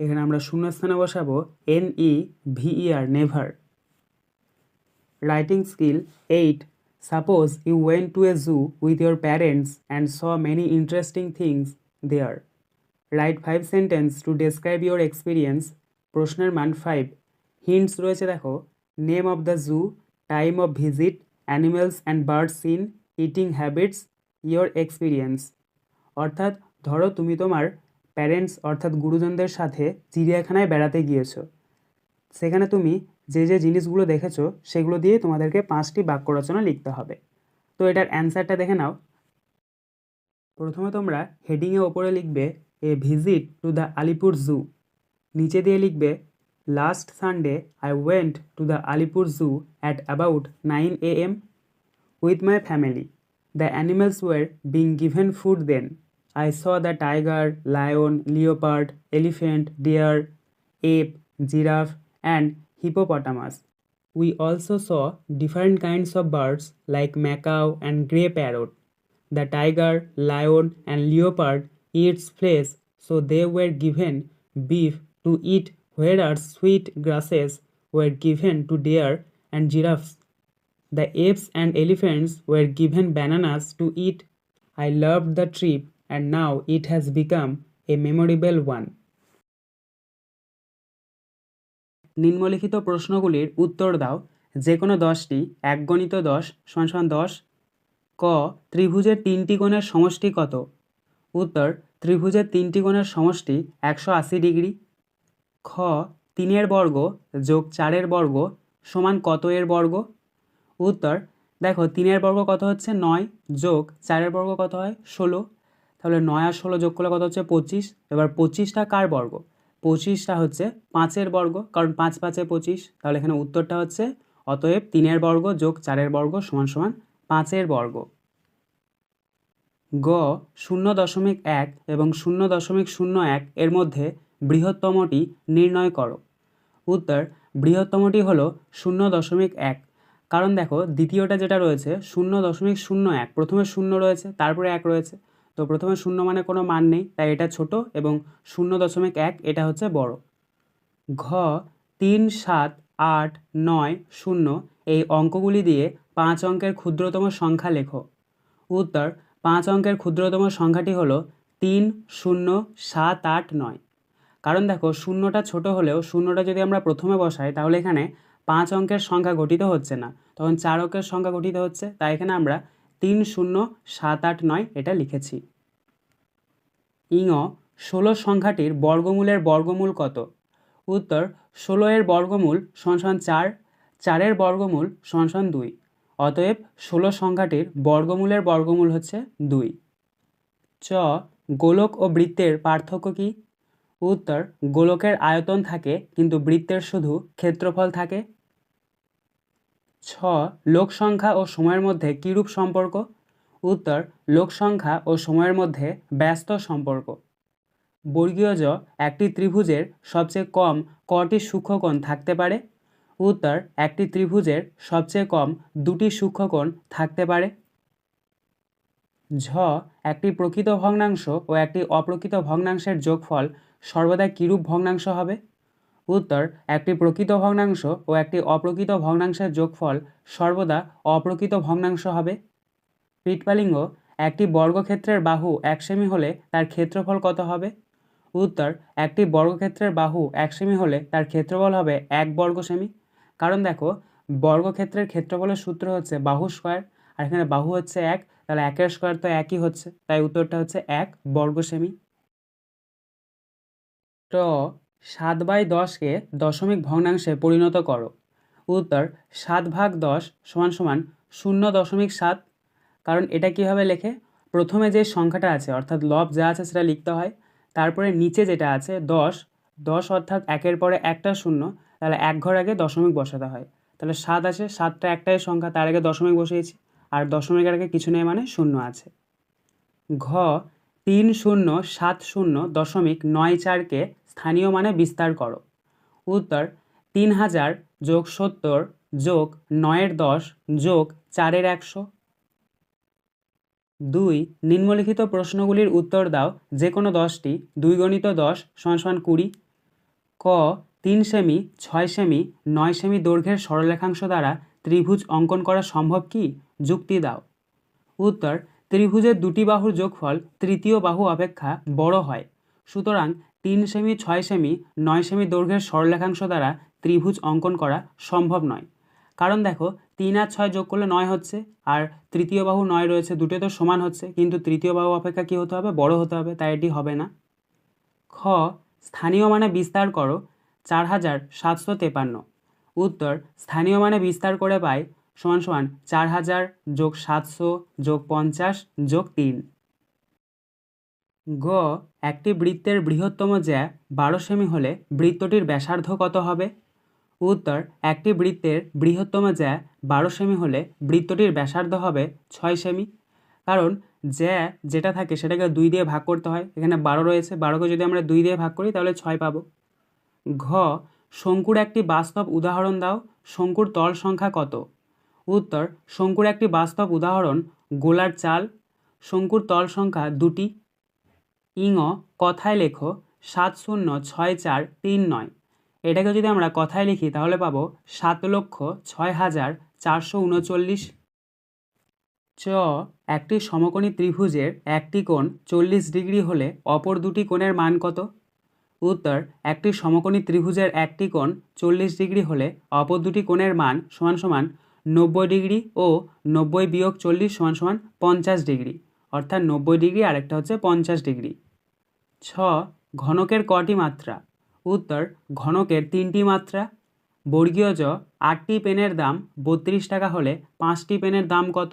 এখানে আমরা শূন্যস্থানে বসাবো NEVER, never. Writing skill 8, suppose you went to a zoo with your parents and saw many interesting things there. Write 5 sentence to describe your experience. প্রশ্নের মান 5। Hints রয়েছে দেখো, name of the zoo, time of visit, animals and birds seen, eating habits, your experience. অর্থাৎ ধরো তুমি তোমার parents অর্থাৎ গুরুজনদের সাথে চিড়িয়াখানায় বেড়াতে গিয়েছো, সেখানে তুমি যে যে জিনিসগুলো দেখেছো সেগুলো দিয়ে তোমাদেরকে 5টি বাক্য রচনা লিখতে হবে। তো এটার অ্যান্সারটা দেখে নাও। প্রথমে তোমরা হেডিংয়ে ওপরে লিখবে a visit to the Alipore zoo, নিচে দিয়ে লিখবে last Sunday I went to the Alipore zoo at about 9 AM with my family. The animals were being given food then. I saw the tiger, lion, leopard, elephant, deer, ape, giraffe, and hippopotamus. We also saw different kinds of birds like macaw and grey parrot. The tiger, lion, and leopard eats flesh, so they were given beef to eat, whereas sweet grasses were given to deer and giraffes. The apes and elephants were given bananas to eat. I loved the trip and now it has become a memorable one. নিম্নলিখিত প্রশ্নগুলির উত্তর দাও, যে কোনো 10টি। 1 গণিত 10 = 10। ক, ত্রিভুজের 3টি কোণের সমষ্টি কত? উত্তর, ত্রিভুজের 3টি কোণের সমষ্টি 180 ডিগ্রি। খ, 3 এর বর্গ যোগ 4 এর বর্গ সমান কত এর বর্গ? উত্তর, দেখো 3 এর বর্গ কত হচ্ছে 9, যোগ 4 এর বর্গ কত হয় 16, তাহলে 9 আর 16 যোগ করলে কত হচ্ছে 25। এবার 25টা কার বর্গ? 25টা হচ্ছে 5 এর বর্গ, কারণ 5 5 এ 25, তাহলে এখানে উত্তরটা হচ্ছে অতএব 3 এর বর্গ যোগ 4 এর বর্গ সমান সমান 5 এর বর্গ। গ, 0.1 এবং 0.01 এর মধ্যে বৃহত্তমটি নির্ণয় করো। উত্তর, বৃহত্তমটি হলো 0.1, কারণ দেখো দ্বিতীয়টা যেটা রয়েছে 0.01, প্রথমে 0 রয়েছে তারপরে 1 রয়েছে, তো প্রথমে 0 মানে কোনো মান নেই, তাই এটা ছোট, এবং 0.1 এটা হচ্ছে বড়। ঘ, 3, 7, 8, 9, 0 এই অঙ্কগুলি দিয়ে 5 অঙ্কের ক্ষুদ্রতম সংখ্যা লেখো। উত্তর, 5 অঙ্কের ক্ষুদ্রতম সংখ্যাটি হলো 3, 0, 7, 8, 9। কারণ দেখো 0টা ছোট হলেও 0টা যদি আমরা প্রথমে বসাই তাহলে এখানে 5 অঙ্কের সংখ্যা গঠিত হচ্ছে না, তখন 4 অঙ্কের সংখ্যা গঠিত হচ্ছে, তাই এখানে আমরা 3, 0, 7, 8, 9 এটা লিখেছি। ইঙ, 16 সংখ্যাটির বর্গমূলের বর্গমূল কত? উত্তর, 16 এর বর্গমূল সমান 4, 4 এর বর্গমূল সমান 2, অতএব 16 সংখ্যাটির বর্গমূলের বর্গমূল হচ্ছে 2। চ, গোলক ও বৃত্তের পার্থক্য কী? উত্তর, গোলকের আয়তন থাকে কিন্তু বৃত্তের শুধু ক্ষেত্রফল থাকে। ছ, লোক সংখ্যা ও সময়ের মধ্যে কিরূপ সম্পর্ক? উত্তর, লোক সংখ্যা ও সময়ের মধ্যে ব্যস্ত সম্পর্ক। বর্গীয় জ, একটি ত্রিভুজের সবচেয়ে কম কটি সূক্ষ্মকোণ থাকতে পারে? উত্তর, একটি ত্রিভুজের সবচেয়ে কম 2টি সূক্ষ্মকোণ থাকতে পারে। ঝ, একটি প্রকৃত ভগ্নাংশ ও একটি অপ্রকৃত ভগ্নাংশের যোগফল সর্বদা কিরূপ ভগ্নাংশ হবে? উত্তর, একটি প্রকৃত ভগ্নাংশ ও একটি অপ্রকৃত ভগ্নাংশের যোগফল সর্বদা অপ্রকৃত ভগ্নাংশ হবে। পিটপালিঙ্গ, একটি বর্গক্ষেত্রের বাহু 1 সেমি হলে তার ক্ষেত্রফল কত হবে? উত্তর, একটি বর্গক্ষেত্রের বাহু 1 সেমি হলে তার ক্ষেত্রফল হবে 1 বর্গ সেমি। কারণ দেখো বর্গক্ষেত্রের ক্ষেত্রফলের সূত্র হচ্ছে বাহু স্কয়ার, আর এখানে বাহু হচ্ছে 1, তাহলে 1 এর স্কয়ার তো একই হচ্ছে, তাই উত্তরটা হচ্ছে 1 বর্গ সেমি। ট, 7/10কে দশমিক ভগ্নাংশে পরিণত করো। উত্তর, 7/10 = 0.7, কারণ এটা কিভাবে লেখে? প্রথমে যে সংখ্যাটা আছে অর্থাৎ লব যা আছে সেটা লিখতে হয়, তারপরে নিচে যেটা আছে 10, 10 অর্থাৎ 1-এর পরে একটা 0, তাহলে 1 ঘর আগে দশমিক বসাতে হয়, তাহলে 7 আছে, 7টা একটাই সংখ্যা, তার আগে দশমিক বসিয়েছি, আর দশমিকের আগে কিছু নেই মানে 0 আছে। ঘ, 3070.94কে স্থানীয় মানে বিস্তার করো। উত্তর, 3000 যোগ 70 যোগ 9-এর 10 যোগ 4-এর 100। 2 নিম্নলিখিত প্রশ্নগুলির উত্তর দাও, যে কোনো 10টি। 2 × 10 = 20। ক 3 সেমি, 6 সেমি, 9 সেমি দৈর্ঘ্যের সরলরেখাংশ দ্বারা ত্রিভুজ অঙ্কন করা সম্ভব কি? যুক্তি দাও। উত্তর, ত্রিভুজের দুটি বাহুর যোগফল তৃতীয় বাহু অপেক্ষা বড় হয়, সুতরাং 3 সেমি, 6 সেমি, 9 সেমি দৈর্ঘ্যের সরলরেখাংশ দ্বারা ত্রিভুজ অঙ্কন করা সম্ভব নয়। কারণ দেখো, 3 আর 6 যোগ করলে 9 হচ্ছে, আর তৃতীয় বাহু 9 রয়েছে, দুটো তো সমান হচ্ছে, কিন্তু তৃতীয় বাহু অপেক্ষা কী হতে হবে? বড় হতে হবে, তাই এটি হবে না। খ স্থানীয় মানে বিস্তার করো 4753। উত্তর, স্থানীয় মানে বিস্তার করে পাই সমান সমান 4000 যোগ 700 যোগ 50 যোগ 3। গ একটি বৃত্তের বৃহত্তম জ্যা 12 সেমি হলে বৃত্তটির ব্যাসার্ধ কত হবে? উত্তর, একটি বৃত্তের বৃহত্তম জ্যা 12 সেমি হলে বৃত্তটির ব্যাসার্ধ হবে 6 সেমি। কারণ জ্যা যেটা থাকে সেটাকে 2 দিয়ে ভাগ করতে হয়, এখানে 12 রয়েছে, 12কে যদি আমরা 2 দিয়ে ভাগ করি তাহলে 6 পাবো। ঘ শঙ্কুর একটি বাস্তব উদাহরণ দাও, শঙ্কুর তল সংখ্যা কত? উত্তর, শঙ্কুর একটি বাস্তব উদাহরণ গোলার চাল, শঙ্কুর তল সংখ্যা 2টি। ইঙ কথায় লেখো 706439। এটাকে যদি আমরা কথায় লিখি তাহলে পাবো 7,06,439। চ একটি সমকোণী ত্রিভুজের একটি কোণ 40 ডিগ্রি হলে অপর দুটি কোণের মান কত? উত্তর, একটি সমকোণী ত্রিভুজের একটি কোণ 40 ডিগ্রি হলে অপর দুটি কোণের মান সমান সমান 90 ডিগ্রি ও 90 বিয়োগ 40 সমান সমান 50 ডিগ্রি, অর্থাৎ 90 ডিগ্রি আর একটা হচ্ছে 50 ডিগ্রি। ছ ঘনকের কটি মাত্রা? উত্তর, ঘনকের 3টি মাত্রা। বর্গীয় জ 8টি পেনের দাম 32 টাকা হলে 5টি পেনের দাম কত?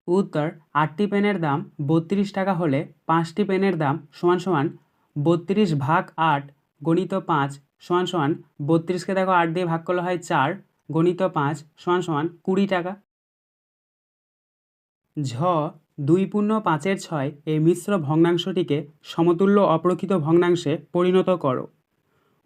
উত্তর, 8টি পেনের দাম 32 টাকা হলে 5টি পেনের দাম সমান সমান 32 ভাগ 8 গণিত 5 সমান সমান 32কে দেখো 8 দিয়ে ভাগ করলে হয় 4 গণিত 5 সমান সমান 20 টাকা। ঝ 2.5/6 এই মিশ্র ভগ্নাংশটিকে সমতুল্য অপ্রকৃত ভগ্নাংশে পরিণত করো।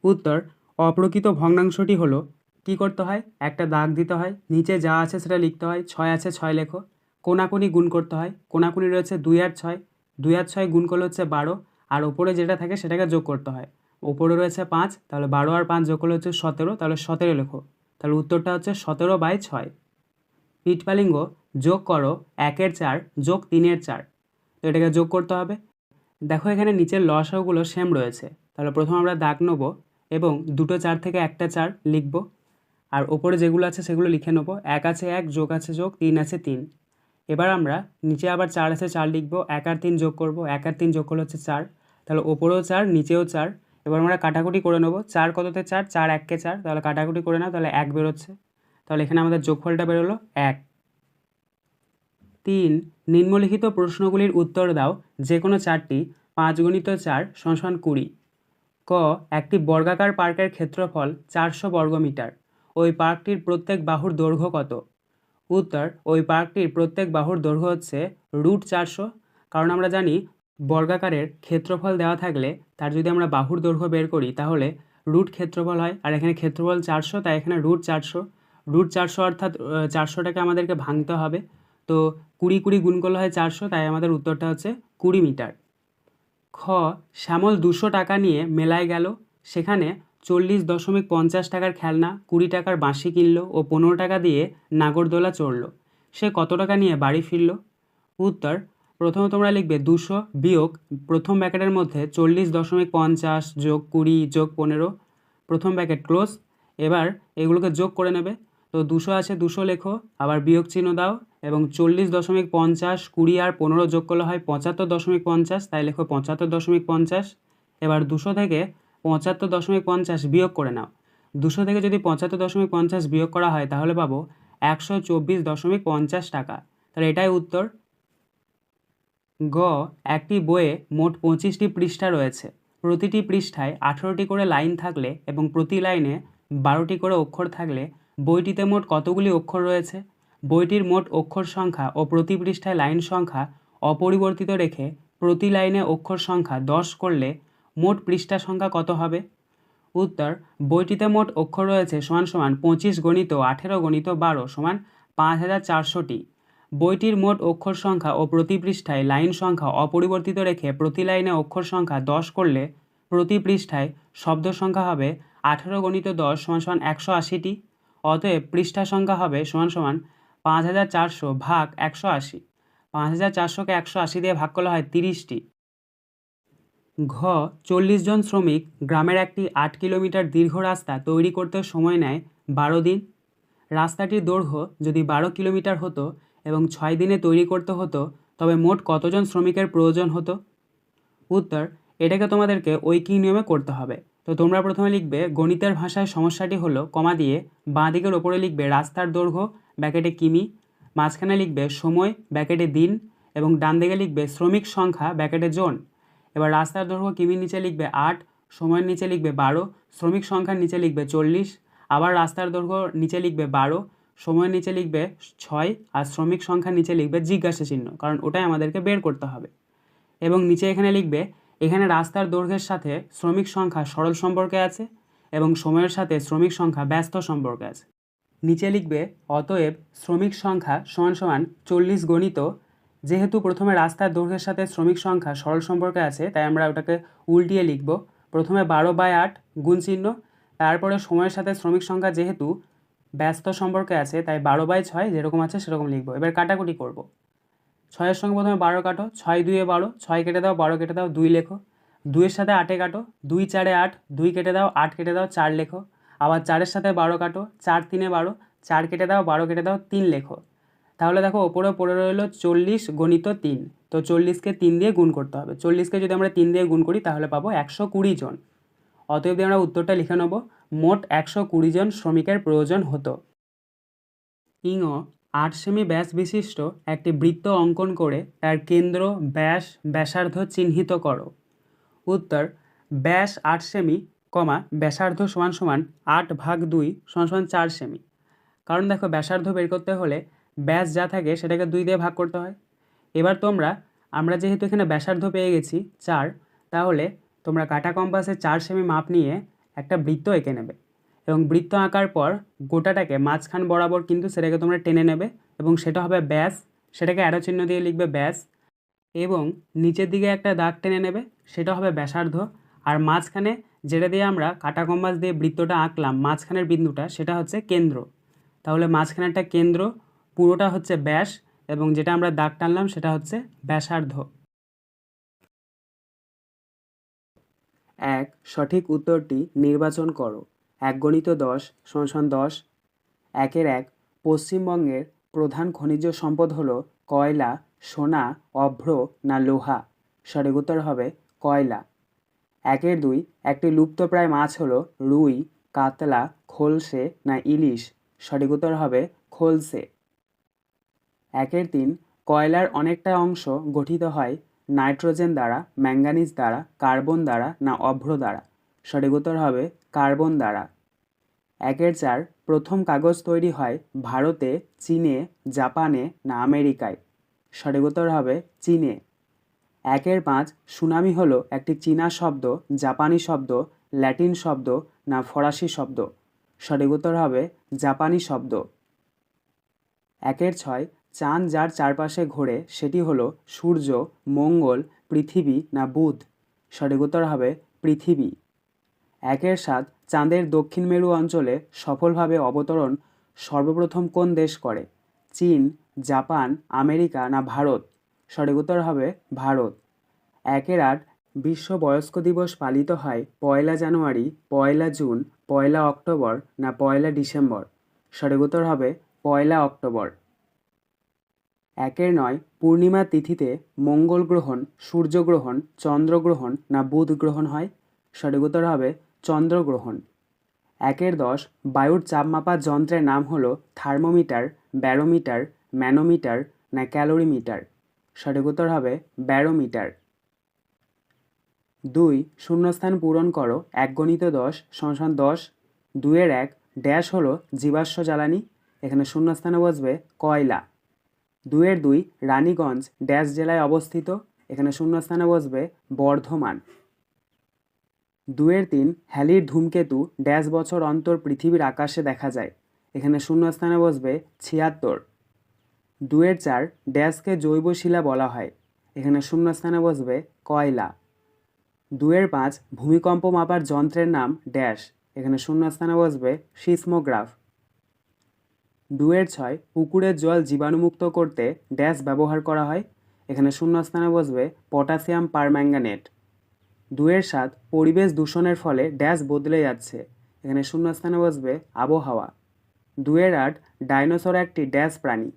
উত্তর, অপ্রকৃত ভগ্নাংশটি হলো, কি করতে হয়? একটা দাগ দিতে হয়, নিচে যা আছে সেটা লিখতে হয়, 6 আছে 6 লেখো, কোনাকুনি গুণ করতে হয়, কোনাকুনি রয়েছে 2 আর 6, 2 আর 6 গুণ করলে হচ্ছে 12, আর ওপরে যেটা থাকে সেটাকে যোগ করতে হয়, ওপরে রয়েছে 5, তাহলে 12 আর 5 যোগ করলে হচ্ছে 17, তাহলে 17 লেখো, তাহলে উত্তরটা হচ্ছে 17/6। পিঠপালিঙ্গ যোগ করো 1-এর 4 যোগ 3-এর 4, তো এটাকে যোগ করতে হবে। দেখো এখানে নিচের লসাগুলো সেম রয়েছে, তাহলে প্রথম আমরা দাগ নেব এবং দুটো 4 থেকে একটা 4 লিখব, আর ওপরে যেগুলো আছে সেগুলো লিখে নেব। 1 আছে 1, যোগ আছে যোগ, 3 আছে 3। এবার আমরা নিচে আবার 4 আছে 4 লিখব, 1 আর 3 যোগ করব, 1 আর 3 যোগ করলে হচ্ছে 4, তাহলে ওপরেও 4 নিচেও 4। এবার আমরা কাটাকুটি করে নেব, 4 কততে 4, 4 1-কে 4, তাহলে কাটাকুটি করে নাও, তাহলে 1 বেরোচ্ছে, তাহলে এখানে আমাদের যোগফলটা বেরোলো 1। 3 নিম্নলিখিত প্রশ্নগুলির উত্তর দাও, যে কোনো 4টি। 5 × 4 = 20। ক একটি বর্গাকার পার্কের ক্ষেত্রফল 400 বর্গমিটার, ওই পার্কটির প্রত্যেক বাহুর দৈর্ঘ্য কত? উত্তর, ওই পার্কটির প্রত্যেক বাহুর দৈর্ঘ্য হচ্ছে √400। কারণ আমরা জানি বর্গাকারের ক্ষেত্রফল দেওয়া থাকলে তার যদি আমরা বাহুর দৈর্ঘ্য বের করি তাহলে রুট ক্ষেত্রফল হয়, আর এখানে ক্ষেত্রফল 400, তাই এখানে √400। √400 অর্থাৎ 400টাকে আমাদেরকে ভাঙতে হবে, তো 20 20 গুণ করলে হয় 400, তাই আমাদের উত্তরটা হচ্ছে 20 মিটার। খ শ্যামল 200 টাকা নিয়ে মেলায় গেল, সেখানে 40.50 টাকার খেলনা, 20 টাকার বাঁশি কিনল ও 15 টাকা দিয়ে নাগরদোলা চড়ল। সে কত টাকা নিয়ে বাড়ি ফিরল? উত্তর, প্রথমে তোমরা লিখবে 200 বিয়োগ প্রথম ব্র্যাকেটের মধ্যে 40.50 যোগ 20 যোগ 15, প্রথম ব্র্যাকেট ক্লোজ। এবার এগুলোকে যোগ করে নেবে, তো 200 আছে 200 লেখো, আবার বিয়োগ চিহ্ন দাও, এবং 40.50, 20 আর 15 যোগ করলে হয় 75.50, তাই লেখো 75.50। এবার 200 থেকে 75.50 বিয়োগ করে নাও, 200 থেকে যদি 75.50 বিয়োগ করা হয় তাহলে পাবো 124.50 টাকা, তাহলে এটাই উত্তর। গ একটি বইয়ে মোট 25টি পৃষ্ঠা রয়েছে, প্রতিটি পৃষ্ঠায় 18টি করে লাইন থাকলে এবং প্রতি লাইনে 12টি করে অক্ষর থাকলে বইটিতে মোট কতগুলি অক্ষর রয়েছে? বইটির মোট অক্ষর সংখ্যা ও প্রতি পৃষ্ঠায় লাইন সংখ্যা অপরিবর্তিত রেখে প্রতি লাইনে অক্ষর সংখ্যা 10 করলে মোট পৃষ্ঠা সংখ্যা কত হবে? উত্তর, বইটিতে মোট অক্ষর রয়েছে সমান সমান 25 × 18 × 12 সমান 5400টি। বইটির মোট অক্ষর সংখ্যা ও প্রতি পৃষ্ঠায় লাইন সংখ্যা অপরিবর্তিত রেখে প্রতি লাইনে অক্ষর সংখ্যা 10 করলে প্রতি পৃষ্ঠায় শব্দ সংখ্যা হবে 18 × 10 = 180টি। অতএব পৃষ্ঠা সংখ্যা হবে সমান সমান 5400 ভাগ 180। 5400কে 180 দিয়ে ভাগ করলে হয় 30টি। ঘ 40 জন শ্রমিক গ্রামের একটি 8 কিলোমিটার দীর্ঘ রাস্তা তৈরি করতে সময় নেয় 12 দিন। রাস্তাটির দৈর্ঘ্য যদি 12 কিলোমিটার হতো এবং 6 দিনে তৈরি করতে হতো তবে মোট কতজন শ্রমিকের প্রয়োজন হতো? উত্তর, এটাকে তোমাদেরকে ঐকিক নিয়মে করতে হবে। তো তোমরা প্রথমে লিখবে গণিতের ভাষায় সমস্যাটি হলো কমা দিয়ে বাঁ দিকের ওপরে লিখবে রাস্তার দৈর্ঘ্য ব্র্যাকেটে কিমি, মাঝখানে লিখবে সময় ব্র্যাকেটে দিন এবং ডান দিকে লিখবে শ্রমিক সংখ্যা ব্র্যাকেটে জন। এবার রাস্তার দৈর্ঘ্য কিমির নিচে লিখবে 8, সময়ের নিচে লিখবে 12, শ্রমিক সংখ্যার নিচে লিখবে 40, আবার রাস্তার দৈর্ঘ্য নিচে লিখবে 12, সময়ের নিচে লিখবে 6 আর শ্রমিক সংখ্যার নিচে লিখবে জিজ্ঞাসা চিহ্ন, কারণ ওটাই আমাদেরকে বের করতে হবে। এবং নিচে এখানে লিখবে এখানে রাস্তার দৈর্ঘ্যের সাথে শ্রমিক সংখ্যা সরল সম্পর্কে আছে এবং সময়ের সাথে শ্রমিক সংখ্যা ব্যস্ত সম্পর্কে আছে। নিচে লিখবে অতএব শ্রমিক সংখ্যা সমান সমান 40 গণিত, যেহেতু প্রথমে রাস্তার দৈর্ঘ্যের সাথে শ্রমিক সংখ্যা সরল সম্পর্কে আছে তাই আমরা ওটাকে উল্টিয়ে লিখব। প্রথমে 12/8 গুণ চিহ্ন, তারপরে সময়ের সাথে শ্রমিক সংখ্যা যেহেতু ব্যস্ত সম্পর্কে আছে তাই 12/6 যেরকম আছে সেরকম লিখব। এবার কাটাকুটি করব। 6-এর সঙ্গে প্রথমে 12 কাটো, 6 2 12, 6 কেটে দাও, 12 কেটে দাও, 2 লেখো। 2-এর সাথে 8 কাটো, 2 4 8, 2 কেটে দাও, 8 কেটে দাও, 4 লেখো। আবার 4-এর সাথে 12 কাটো, 4 3 12, 4 কেটে দাও, 12 কেটে দাও, 3 লেখো। তাহলে দেখো ওপরে পড়ে রইল 40 গণিত 3। তো 40কে 3 দিয়ে গুণ করতে হবে। 40কে যদি আমরা 3 দিয়ে গুণ করি তাহলে পাবো 120 জন। অতএব আমরা উত্তরটা লিখে নেব, মোট 120 জন শ্রমিকের প্রয়োজন হতো। ইঙ 8 সেমি ব্যাস বিশিষ্ট একটি বৃত্ত অঙ্কন করে তার কেন্দ্র, ব্যাস, ব্যাসার্ধ চিহ্নিত করো। উত্তর, ব্যাস 8 সেমি, ব্যাসার্ধ সমান সমান 8/2 সমান সমান 4 সেমি। কারণ দেখো ব্যাসার্ধ বের করতে হলে ব্যাস যা থাকে সেটাকে 2 দিয়ে ভাগ করতে হয়। এবার আমরা যেহেতু এখানে ব্যাসার্ধ পেয়ে গেছি 4, তাহলে তোমরা কাঁটা কম্পাসে 4 সেমি মাপ নিয়ে একটা বৃত্ত এঁকে নেবে এবং বৃত্ত আঁকার পর গোটাটাকে মাঝখান বরাবর কিন্তু সেটাকে তোমরা টেনে নেবে এবং সেটা হবে ব্যাস, সেটাকে অ্যারো চিহ্ন দিয়ে লিখবে ব্যাস এবং নিচের দিকে একটা দাগ টেনে নেবে, সেটা হবে ব্যাসার্ধ। আর মাঝখানে যেটা দিয়ে আমরা কাঁটা কম্পাস দিয়ে বৃত্তটা আঁকলাম মাঝখানের বিন্দুটা সেটা হচ্ছে কেন্দ্র। তাহলে মাঝখানেরটা কেন্দ্র, পুরোটা হচ্ছে ব্যাস এবং যেটা আমরা দাগ টানলাম সেটা হচ্ছে ব্যাসার্ধ। 1 সঠিক উত্তরটি নির্বাচন করো। 1 × 10 = 10। 1-1 পশ্চিমবঙ্গের প্রধান খনিজ সম্পদ হলো কয়লা, সোনা, অভ্র না লোহা? সঠিক উত্তর হবে কয়লা। 1-2 একটি লুপ্তপ্রায় মাছ হলো রুই, কাতলা, খোলসে না ইলিশ? সঠিক উত্তর হবে খোলসে। 1-3 কয়লার অনেকটা অংশ গঠিত হয় নাইট্রোজেন দ্বারা, ম্যাঙ্গানিজ দ্বারা, কার্বন দ্বারা না অভ্র দ্বারা? সঠিক উত্তর হবে কার্বন দ্বারা। 1-4 প্রথম কাগজ তৈরি হয় ভারতে, চীনে, জাপানে না আমেরিকায়? সঠিক উত্তর হবে চীনে। 1-5 সুনামি হলো একটি চীনা শব্দ, জাপানি শব্দ, ল্যাটিন শব্দ না ফরাসি শব্দ? সঠিক উত্তর হবে জাপানি শব্দ। 1-6 চাঁদ যার চারপাশে ঘোরে সেটি হলো সূর্য, মঙ্গল, পৃথিবী না বুধ? সঠিক উত্তর হবে পৃথিবী। 1-7 চাঁদের দক্ষিণ মেরু অঞ্চলে সফলভাবে অবতরণ সর্বপ্রথম কোন দেশ করে? চীন, জাপান, আমেরিকা না ভারত? সঠিক উত্তর হবে ভারত। 1-8 বিশ্ব বয়স্ক দিবস পালিত হয় 1 জানুয়ারি, 1 জুন, 1 অক্টোবর না 1 ডিসেম্বর? সঠিক উত্তর হবে 1 অক্টোবর। 1-9 পূর্ণিমা তিথিতে মঙ্গল গ্রহণ, সূর্যগ্রহণ, চন্দ্রগ্রহণ না বুধ গ্রহণ হয়? সঠিক উত্তর হবে চন্দ্রগ্রহণ। 1-10 বায়ুর চাপ মাপার যন্ত্রের নাম হলো থার্মোমিটার, ব্যারোমিটার, ম্যানোমিটার না ক্যালোরিমিটার? সঠিক উত্তর হবে ব্যারোমিটার। 2 শূন্যস্থান পূরণ করো। 1 × 10 = 10। 2-1 ড্যাশ হলো জীবাশ্ম জ্বালানি, এখানে শূন্যস্থানে বসবে কয়লা। 2-2 রানীগঞ্জ ড্যাশ জেলায় অবস্থিত, এখানে শূন্যস্থানে বসবে বর্ধমান। 2-3 হ্যালির ধূমকেতু ড্যাশ বছর অন্তর পৃথিবীর আকাশে দেখা যায়, এখানে শূন্যস্থানে বসবে 76। 2-এর 4 ড্যাশকে জৈব শিলা বলা হয়, এখানে শূন্যস্থানে বসবে কয়লা। 2-এর 5 ভূমিকম্প মাপার যন্ত্রের নাম ড্যাশ, এখানে শূন্যস্থানে বসবে সিসমোগ্রাফ। 2-এর 6 পুকুরের জল জীবাণুমুক্ত করতে ড্যাশ ব্যবহার করা হয়, এখানে শূন্যস্থানে বসবে পটাশিয়াম পারম্যাঙ্গানেট। 2-এর 7 পরিবেশ দূষণের ফলে ড্যাশ বদলে যাচ্ছে, এখানে শূন্যস্থানে বসবে আবহাওয়া। 2-এর 8 ডাইনোসর একটি ড্যাশ প্রাণী,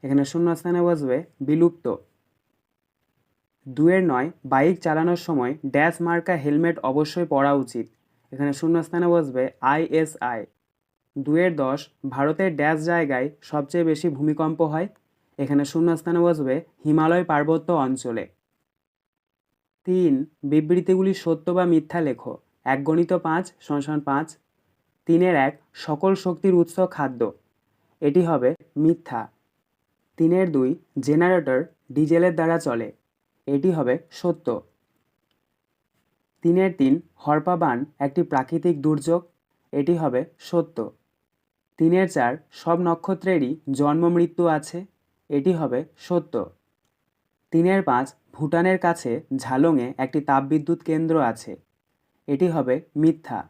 এখানে শূন্যস্থানে বসবে বিলুপ্ত। 2-এর 9 বাইক চালানোর সময় ড্যাশ মার্কা হেলমেট অবশ্যই পরা উচিত, এখানে শূন্যস্থানে বসবে ISI। 2-এর 10 ভারতের ড্যাশ জায়গায় সবচেয়ে বেশি ভূমিকম্প হয়, এখানে শূন্যস্থানে বসবে হিমালয় পার্বত্য অঞ্চলে। 3 বিবৃতিগুলি সত্য বা মিথ্যা লেখো। 1x5 = 5। 3-এর 1 সকল শক্তির উৎস খাদ্য, এটি হবে মিথ্যা। 3-এর 2 জেনারেটর ডিজেলের দ্বারা চলে, এটি হবে সত্য। 3-এর 3 হরপা বান একটি প্রাকৃতিক দুর্যোগ, এটি হবে সত্য। 3-এর 4 সব নক্ষত্রেরই জন্ম মৃত্যু আছে, এটি হবে সত্য। 3-এর 5 ভুটানের কাছে ঝালংয়ে একটি তাপবিদ্যুৎ কেন্দ্র আছে, এটি হবে মিথ্যা।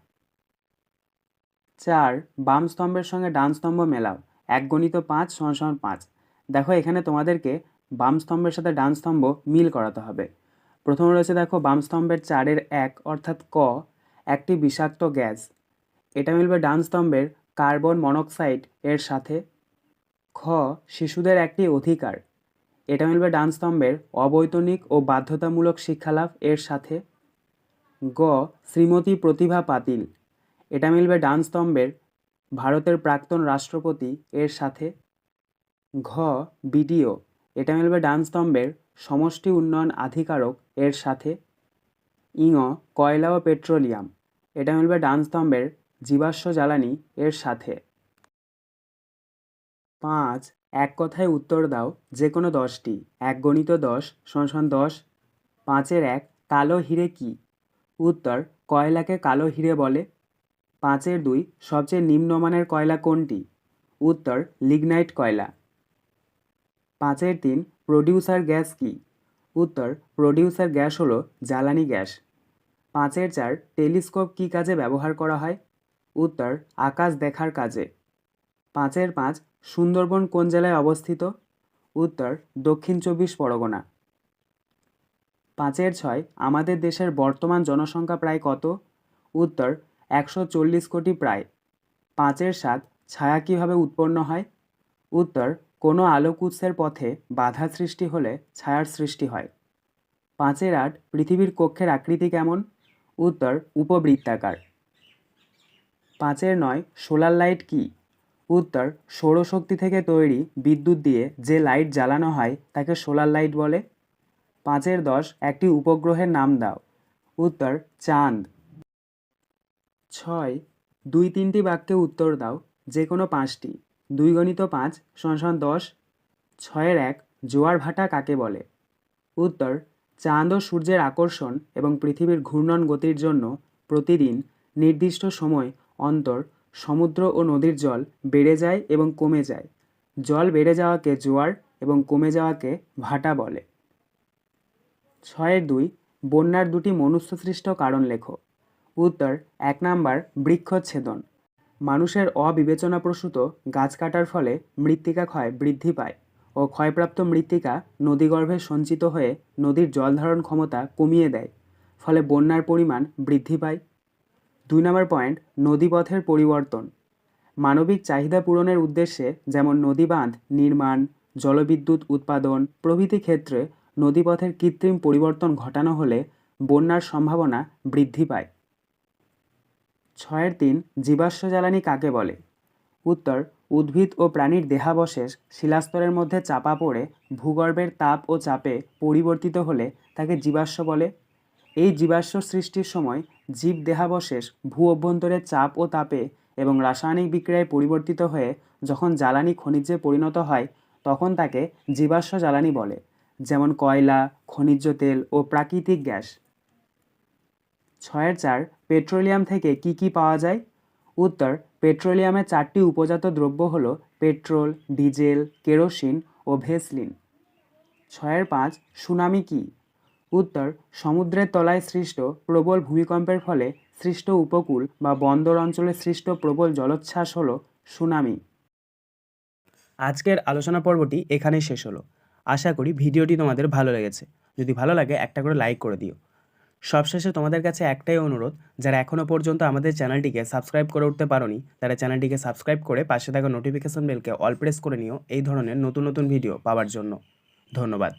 4 বাম স্তম্ভের সঙ্গে ডান স্তম্ভ মেলাও। 1x5 = 5। দেখো এখানে তোমাদেরকে বাম স্তম্ভের সাথে ডান স্তম্ভ মিল করাতে হবে। প্রথমে রয়েছে দেখো বাম স্তম্ভের 4-এর 1 অর্থাৎ ক একটি বিষাক্ত গ্যাস, এটা মিলবে ডান স্তম্ভের কার্বন মনোক্সাইড এর সাথে। খ শিশুদের একটি অধিকার, এটা মিলবে ডান স্তম্ভের অবৈতনিক ও বাধ্যতামূলক শিক্ষালাভ এর সাথে। গ শ্রীমতী প্রতিভা পাতিল, এটা মিলবে ডান স্তম্ভের ভারতের প্রাক্তন রাষ্ট্রপতি এর সাথে। ঘ বিডিও, এটা মিলবে ডান স্তম্ভের সমষ্টি উন্নয়ন আধিকারক এর সাথে। ইঙ কয়লা ও পেট্রোলিয়াম, এটা মিলবে ডান স্তম্ভের জীবাশ্ম জ্বালানি এর সাথে। 5 এক কথায় উত্তর দাও যে কোনো 10টি। 1x10 = 10। 5-এর 1 কালো হিরে কি? উত্তর কয়লাকে কালো হিরে বলে। 5-এর 2 সবচেয়ে নিম্নমানের কয়লা কোনটি? উত্তর লিগনাইট কয়লা। 5-এর 3 প্রোডিউসার গ্যাস কি? উত্তর প্রোডিউসার গ্যাস হলো জ্বালানি গ্যাস। 5-এর 4 টেলিস্কোপ কী কাজে ব্যবহার করা হয়? উত্তর আকাশ দেখার কাজে। 5-এর 5 সুন্দরবন কোন জেলায় অবস্থিত? উত্তর দক্ষিণ 24 পরগনা। 5-এর 6 আমাদের দেশের বর্তমান জনসংখ্যা প্রায় কত? উত্তর 140 কোটি প্রায়। 5-এর 7 ছায়া কীভাবে উৎপন্ন হয়? উত্তর কোনো আলোক উৎসের পথে বাধা সৃষ্টি হলে ছায়ার সৃষ্টি হয়। 5-এর 8 পৃথিবীর কক্ষের আকৃতি কেমন? উত্তর উপবৃত্তাকার। 5-এর 9 সোলার লাইট কি? উত্তর সৌরশক্তি থেকে তৈরি বিদ্যুৎ দিয়ে যে লাইট জ্বালানো হয় তাকে সোলার লাইট বলে। 5-এর 10 একটি উপগ্রহের নাম দাও। উত্তর চাঁদ। 6 2-3টি বাক্যে উত্তর দাও যে কোনো 5টি। 2x5 = 10। 6-এর 1 জোয়ার ভাটা কাকে বলে? উত্তর চাঁদ ও সূর্যের আকর্ষণ এবং পৃথিবীর ঘূর্ণন গতির জন্য প্রতিদিন নির্দিষ্ট সময় অন্তর সমুদ্র ও নদীর জল বেড়ে যায় এবং কমে যায়। জল বেড়ে যাওয়াকে জোয়ার এবং কমে যাওয়াকে ভাটা বলে। 6-এর 2 বন্যার 2টি মনুষ্যসৃষ্ট কারণ লেখো। উত্তর 1 নাম্বার বৃক্ষচ্ছেদন, মানুষের অবিবেচনাপ্রসূত গাছ কাটার ফলে মৃত্তিকা ক্ষয় বৃদ্ধি পায় ও ক্ষয়প্রাপ্ত মৃত্তিকা নদীগর্ভে সঞ্চিত হয়ে নদীর জলধারণ ক্ষমতা কমিয়ে দেয়, ফলে বন্যার পরিমাণ বৃদ্ধি পায়। 2 নম্বর পয়েন্ট নদীপথের পরিবর্তন, মানবিক চাহিদা পূরণের উদ্দেশ্যে যেমন নদীবাঁধ নির্মাণ, জলবিদ্যুৎ উৎপাদন প্রভৃতি ক্ষেত্রে নদীপথের কৃত্রিম পরিবর্তন ঘটানো হলে বন্যার সম্ভাবনা বৃদ্ধি পায়। 6-এর 3 জীবাশ্ম জ্বালানি কাকে বলে? উত্তর উদ্ভিদ ও প্রাণীর দেহাবশেষ শিলাস্তরের মধ্যে চাপা পড়ে ভূগর্ভের তাপ ও চাপে পরিবর্তিত হলে তাকে জীবাশ্ম বলে। এই জীবাশ্ম সৃষ্টির সময় জীব দেহাবশেষ ভূ অভ্যন্তরের চাপ ও তাপে এবং রাসায়নিক বিক্রিয়ায় পরিবর্তিত হয়ে যখন জ্বালানি খনিজে পরিণত হয় তখন তাকে জীবাশ্ম জ্বালানি বলে, যেমন কয়লা, খনিজ তেল ও প্রাকৃতিক গ্যাস। 6-এর 4 পেট্রোলিয়াম থেকে কি কি পাওয়া যায়? উত্তর পেট্রোলিয়ামের 4টি উপজাত দ্রব্য হলো পেট্রোল, ডিজেল, কেরোসিন ও ভেসলিন। 6-5 সুনামি কি? উত্তর সমুদ্রের তলায় সৃষ্ট প্রবল ভূমিকম্পের ফলে সৃষ্ট উপকূল বা বন্দর অঞ্চলে সৃষ্ট প্রবল জলোচ্ছ্বাস হলো সুনামি। আজকের আলোচনা পর্বটি এখানেই শেষ হলো। আশা করি ভিডিওটি তোমাদের ভালো লেগেছে। যদি ভালো লাগে একটা করে লাইক করে দিও। সবশেষে তোমাদের কাছে একটাই অনুরোধ, যারা এখনও পর্যন্ত আমাদের চ্যানেলটিকে সাবস্ক্রাইব করে উঠতে পারোনি তারা চ্যানেলটিকে সাবস্ক্রাইব করে পাশে থাকা নোটিফিকেশন বেলকে অল প্রেস করে নিও এই ধরনের নতুন নতুন ভিডিও পাওয়ার জন্য। ধন্যবাদ।